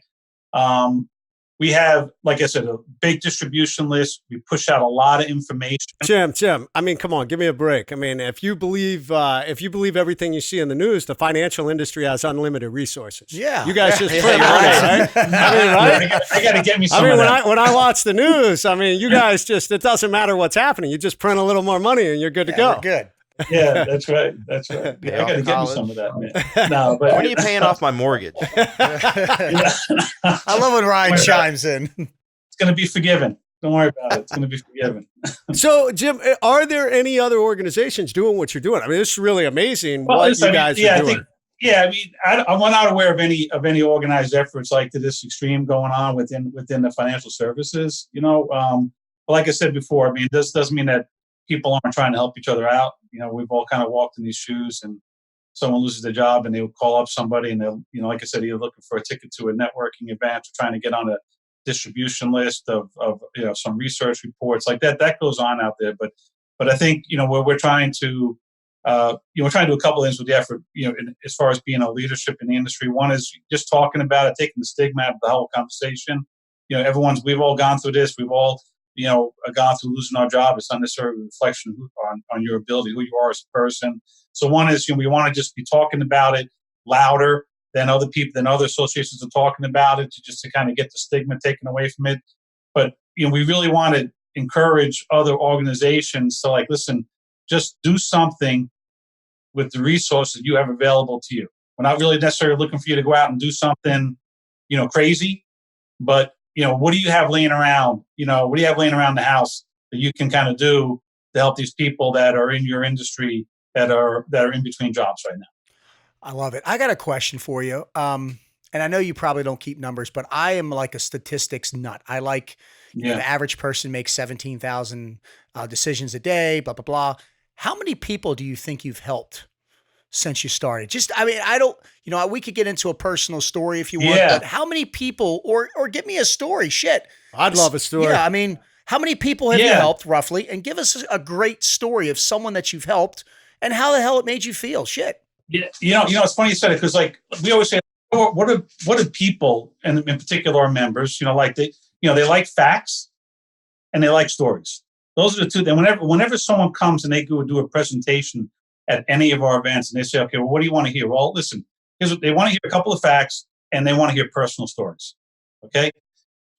We have, like I said, a big distribution list. We push out a lot of information. Jim, I mean, come on, give me a break. I mean, if you believe everything you see in the news, the financial industry has unlimited resources. Yeah. You guys just print money, right? I mean, right? I got to get me some of that. When I watch the news, I mean, you guys it doesn't matter what's happening. You just print a little more money and you're good to go. We're good. Yeah, that's right. That's right. Pay Yeah, I off got to get me college. some of that, man. No, but When are you paying off my mortgage? I love when Ryan chimes in. It's going to be forgiven. Don't worry about it. It's going to be forgiven. So, Jim, are there any other organizations doing what you're doing? I mean, it's really amazing Well, what listen, you guys are doing. I mean, I'm not aware of any organized efforts like to this extreme going on within the financial services. But like I said before, I mean, this doesn't mean that people aren't trying to help each other out. We've all kind of walked in these shoes, and someone loses their job, and they will call up somebody, and they'll, like I said, either looking for a ticket to a networking event or trying to get on a distribution list of some research reports like that. That goes on out there, but I think where we're trying to we're trying to do a couple of things with the effort, as far as being a leadership in the industry. One is just talking about it, taking the stigma out of the whole conversation. We've all gone through this. We've all, gone through losing our job. It's not necessarily a reflection on your ability, who you are as a person. So one is, we want to just be talking about it louder than other people, than other associations are talking about it, to kind of get the stigma taken away from it. But, we really want to encourage other organizations to listen, just do something with the resources you have available to you. We're not really necessarily looking for you to go out and do something, crazy, but, what do you have laying around? What do you have laying around the house that you can kind of do to help these people that are in your industry that are in between jobs right now? I love it. I got a question for you. And I know you probably don't keep numbers, but I am like a statistics nut. I like, the average person makes 17,000 decisions a day, blah, blah, blah. How many people do you think you've helped since you started? We could get into a personal story if you want, but how many people, or give me a story, shit. I'd love a story. Yeah. I mean, how many people have you helped roughly? And give us a great story of someone that you've helped and how the hell it made you feel. Shit. Yeah. It's funny you said it, because we always say, what do people, and in particular our members, they like facts and they like stories. Those are the two. Then whenever someone comes and they go do a presentation at any of our events, and they say, okay, well, what do you want to hear? Well, listen, they want to hear a couple of facts and they want to hear personal stories. Okay.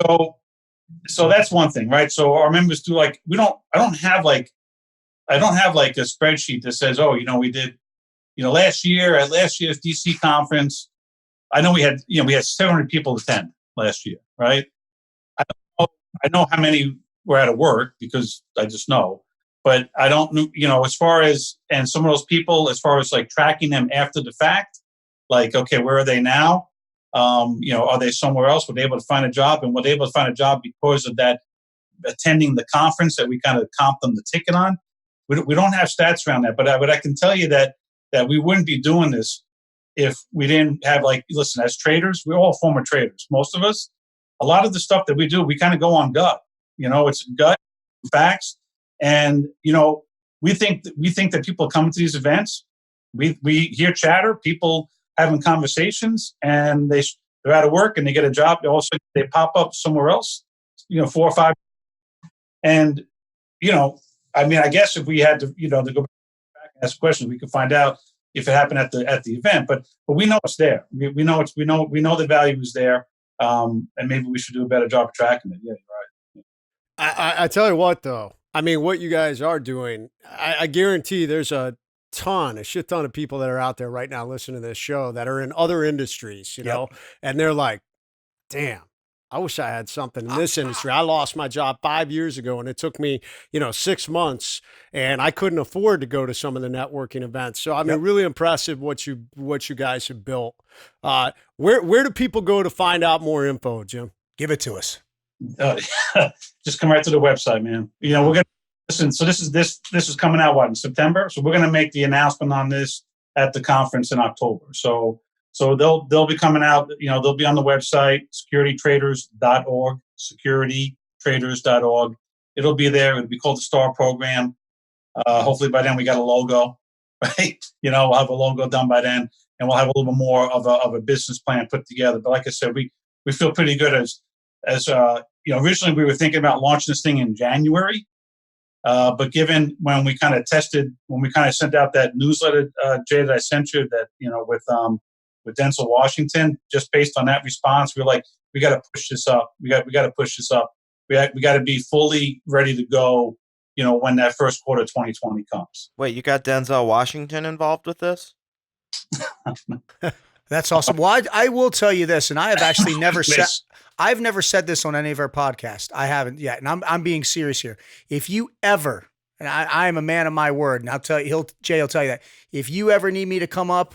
So that's one thing, right? So our members do I don't have a spreadsheet that says, oh, we did, last year's DC conference, I know we had 700 people attend last year, right? I know how many were out of work because I just know, but I don't know, as far as, and some of those people, as far as tracking them after the fact, okay, where are they now? Are they somewhere else? Were they able to find a job? And were they able to find a job because of that attending the conference that we kind of comp them the ticket on? We don't have stats around that, but I can tell you that we wouldn't be doing this if we didn't have listen, as traders, we're all former traders. Most of us, a lot of the stuff that we do, we kind of go on gut. It's gut facts, and we think that people coming to these events, we hear chatter, people having conversations, and they're out of work and they get a job. Also, they pop up somewhere else, 4 or 5, and I guess if we had to, to go back and ask questions, we could find out if it happened at the event. But we know it's there. We know the value is there, and maybe we should do a better job of tracking it. Yeah, you're right. I tell you what, though, I mean, what you guys are doing, I guarantee there's a shit ton of people that are out there right now listening to this show that are in other industries, and they're like, damn, I wish I had something in this industry. I lost my job 5 years ago, and it took me, 6 months, and I couldn't afford to go to some of the networking events. So, I mean, really impressive what you guys have built. Where do people go to find out more info, Jim? Give it to us. Just come right to the website, man. We're gonna listen. So this is coming out in September. So we're gonna make the announcement on this at the conference in October. So they'll be coming out. They'll be on the website, securitytraders.org, securitytraders.org. It'll be there. It'll be called the STAR program. Hopefully by then we got a logo, right? We'll have a logo done by then, and we'll have a little bit more of a business plan put together. But like I said, we feel pretty good as originally we were thinking about launching this thing in January, but given when we kind of sent out that newsletter, Jay, that I sent you, that with Denzel Washington, just based on that response, we're like, we got to push this up. We got to push this up. We got to be fully ready to go when that first quarter 2020 comes. Wait, you got Denzel Washington involved with this? That's awesome. Well, I will tell you this, and I have actually never said, Yes. I've never said this on any of our podcasts. I haven't yet. And I'm being serious here. If you ever, and I am a man of my word, and I'll tell you, Jay will tell you that if you ever need me to come up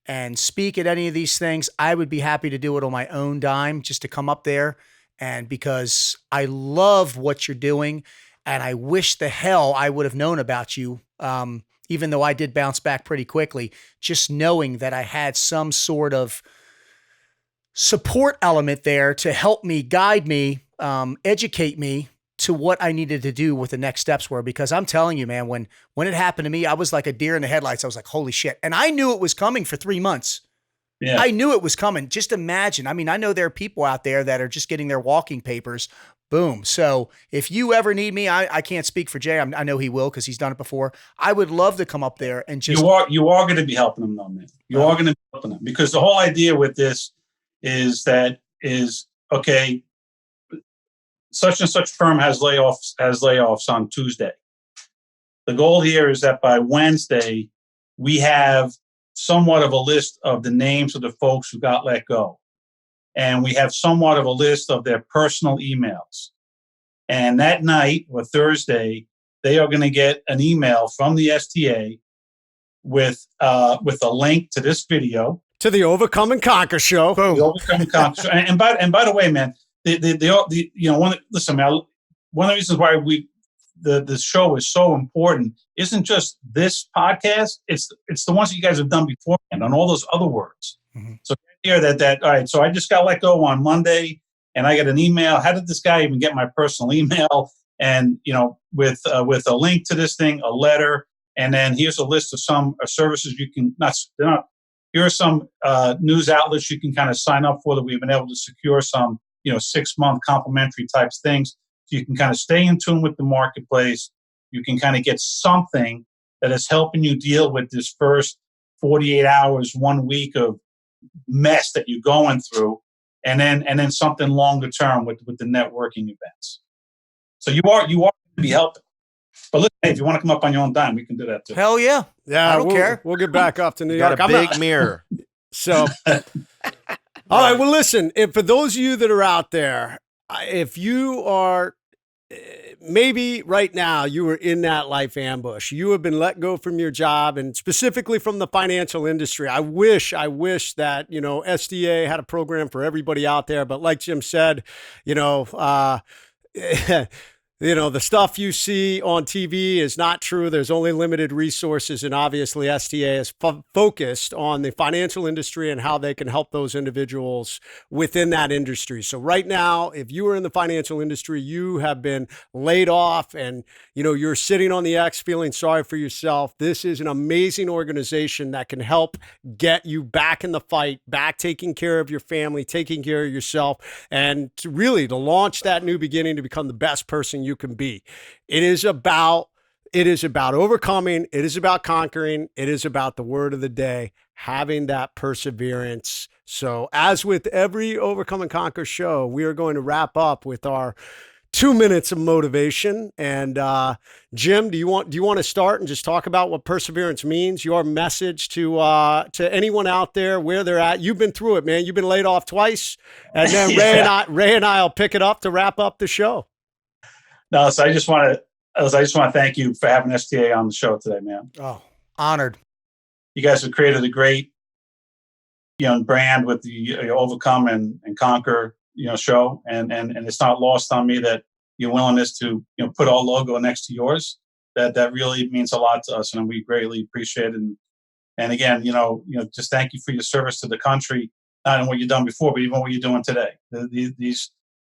and speak at any of these things, I would be happy to do it on my own dime, just to come up there. And because I love what you're doing, and I wish the hell I would have known about you, even though I did bounce back pretty quickly, just knowing that I had some sort of support element there to help me, guide me, educate me to what I needed to do with the next steps were. Because I'm telling you, man, when it happened to me, I was like a deer in the headlights. I was like, holy shit. And I knew it was coming for 3 months. Yeah. I knew it was coming. Just imagine. I mean, I know there are people out there that are just getting their walking papers. Boom. So if you ever need me, I can't speak for Jay. I know he will, because he's done it before. I would love to come up there and just. You are going to be helping them, though, man. You are going to be helping them, because the whole idea with this is okay, such and such firm has layoffs on Tuesday. The goal here is that by Wednesday, we have somewhat of a list of the names of the folks who got let go. And we have somewhat of a list of their personal emails. And that night or Thursday, they are going to get an email from the STA with a link to this video. To the Overcome and Conquer show. The Overcome and Conquer show. And by the way, man, listen, man, one of the reasons why the show is so important isn't just this podcast. It's the ones that you guys have done beforehand on all those other words. Mm-hmm. So here that all right. So I just got let go on Monday, and I got an email. How did this guy even get my personal email? And with a link to this thing, a letter, and then here's a list of some services you can here are some news outlets you can kind of sign up for that we've been able to secure some 6-month complimentary types things. So you can kind of stay in tune with the marketplace. You can kind of get something that is helping you deal with this first 48 hours, 1 week of mess that you're going through, and then something longer term with the networking events. So you are going to be helping. But listen, hey, if you want to come up on your own dime, we can do that too. Hell yeah. Yeah, I don't care. We'll get back up to New Got York. a big mirror. So, all right. Well, listen, if for those of you that are out there, if you are maybe right now you are in that life ambush, you have been let go from your job, and specifically from the financial industry. I wish that, SDA had a program for everybody out there. But like Jim said, the stuff you see on TV is not true. There's only limited resources, and obviously STA is focused on the financial industry and how they can help those individuals within that industry. So right now, if you are in the financial industry, you have been laid off, and you're sitting on the X feeling sorry for yourself. This is an amazing organization that can help get you back in the fight, back taking care of your family, taking care of yourself, and to launch that new beginning to become the best person you can be. It is about overcoming. It is about conquering. It is about the word of the day, having that perseverance. So as with every Overcome and Conquer show, we are going to wrap up with our 2 minutes of motivation. And Jim, do you want to start and just talk about what perseverance means? Your message to anyone out there, where they're at. You've been through it, man. You've been laid off twice, and then Ray and I'll pick it up to wrap up the show. No, so I just want to thank you for having STA on the show today, man. Oh, honored. You guys have created a great, brand with the Overcome and Conquer, show, and it's not lost on me that your willingness to put our logo next to yours. That really means a lot to us, and we greatly appreciate it. And again, just thank you for your service to the country, not in what you've done before, but even what you're doing today.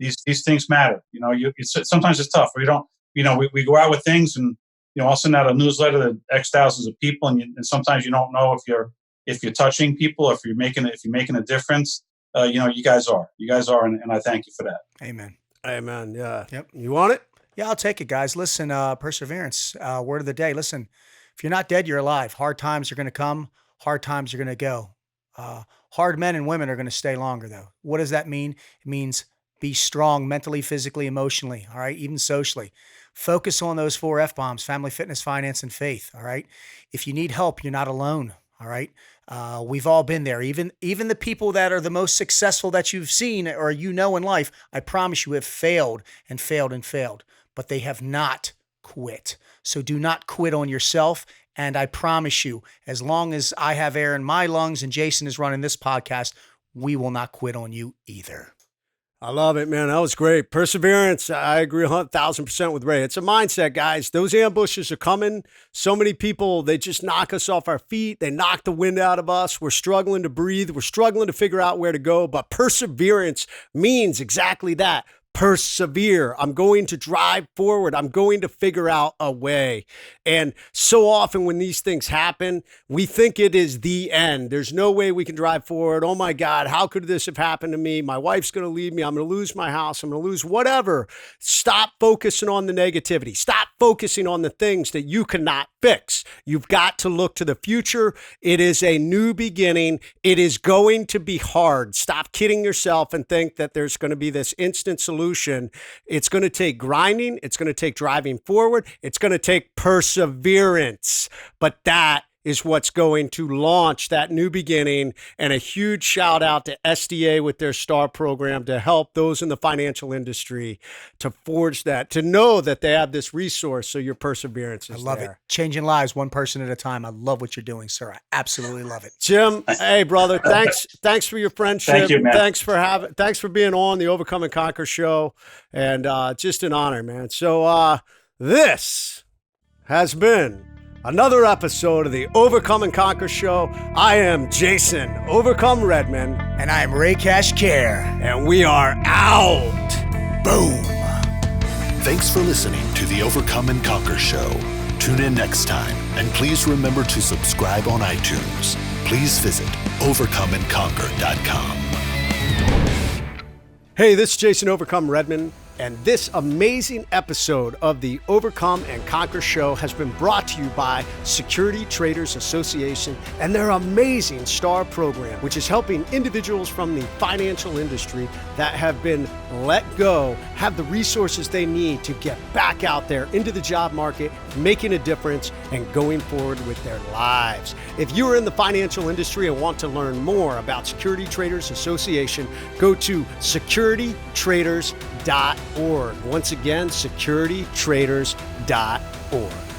These things matter. Sometimes it's tough. We don't. We go out with things, and I'll send out a newsletter to X thousands of people, and sometimes you don't know if you're touching people, if you're making a difference. You guys are, and I thank you for that. Amen. Yeah. Yep. You want it? Yeah, I'll take it, guys. Listen, perseverance, word of the day. Listen, if you're not dead, you're alive. Hard times are going to come. Hard times are going to go. Hard men and women are going to stay longer, though. What does that mean? It means be strong mentally, physically, emotionally, all right, even socially. Focus on those 4 F-bombs: family, fitness, finance, and faith. All right. If you need help, you're not alone. All right. We've all been there. Even the people that are the most successful that you've seen or in life, I promise you have failed and failed and failed, but they have not quit. So do not quit on yourself. And I promise you, as long as I have air in my lungs and Jason is running this podcast, we will not quit on you either. I love it, man. That was great. Perseverance. I agree 1,000% with Ray. It's a mindset, guys. Those ambushes are coming. So many people, they just knock us off our feet. They knock the wind out of us. We're struggling to breathe. We're struggling to figure out where to go. But perseverance means exactly that. Persevere. I'm going to drive forward. I'm going to figure out a way. And so often when these things happen, we think it is the end. There's no way we can drive forward. Oh my God, how could this have happened to me? My wife's going to leave me. I'm going to lose my house. I'm going to lose whatever. Stop focusing on the negativity. Stop focusing on the things that you cannot fix. You've got to look to the future. It is a new beginning. It is going to be hard. Stop kidding yourself and think that there's going to be this instant solution. It's going to take grinding. It's going to take driving forward. It's going to take perseverance. But that is what's going to launch that new beginning. And a huge shout out to SDA with their STAR program to help those in the financial industry to forge that, to know that they have this resource. So your perseverance is I love there. it. Changing lives one person at a time. I love what you're doing, sir. I absolutely love it. Jim, hey brother, thanks for your friendship. Thank you, man. Thanks for being on the Overcome and Conquer show, and just an honor, man. So this has been another episode of the Overcome and Conquer show. I am Jason Overcome Redman, And I am Ray Cash Care. and we are out. Boom. Thanks for listening to the Overcome and Conquer Show. Tune in next time, and please remember to subscribe on iTunes. Please visit overcomeandconquer.com. Hey, this is Jason Overcome Redman, and this amazing episode of the Overcome and Conquer show has been brought to you by Security Traders Association and their amazing STAR program, which is helping individuals from the financial industry that have been let go have the resources they need to get back out there into the job market, making a difference and going forward with their lives. If you are in the financial industry and want to learn more about Security Traders Association, go to securitytraders.org. Once again, securitytraders.org.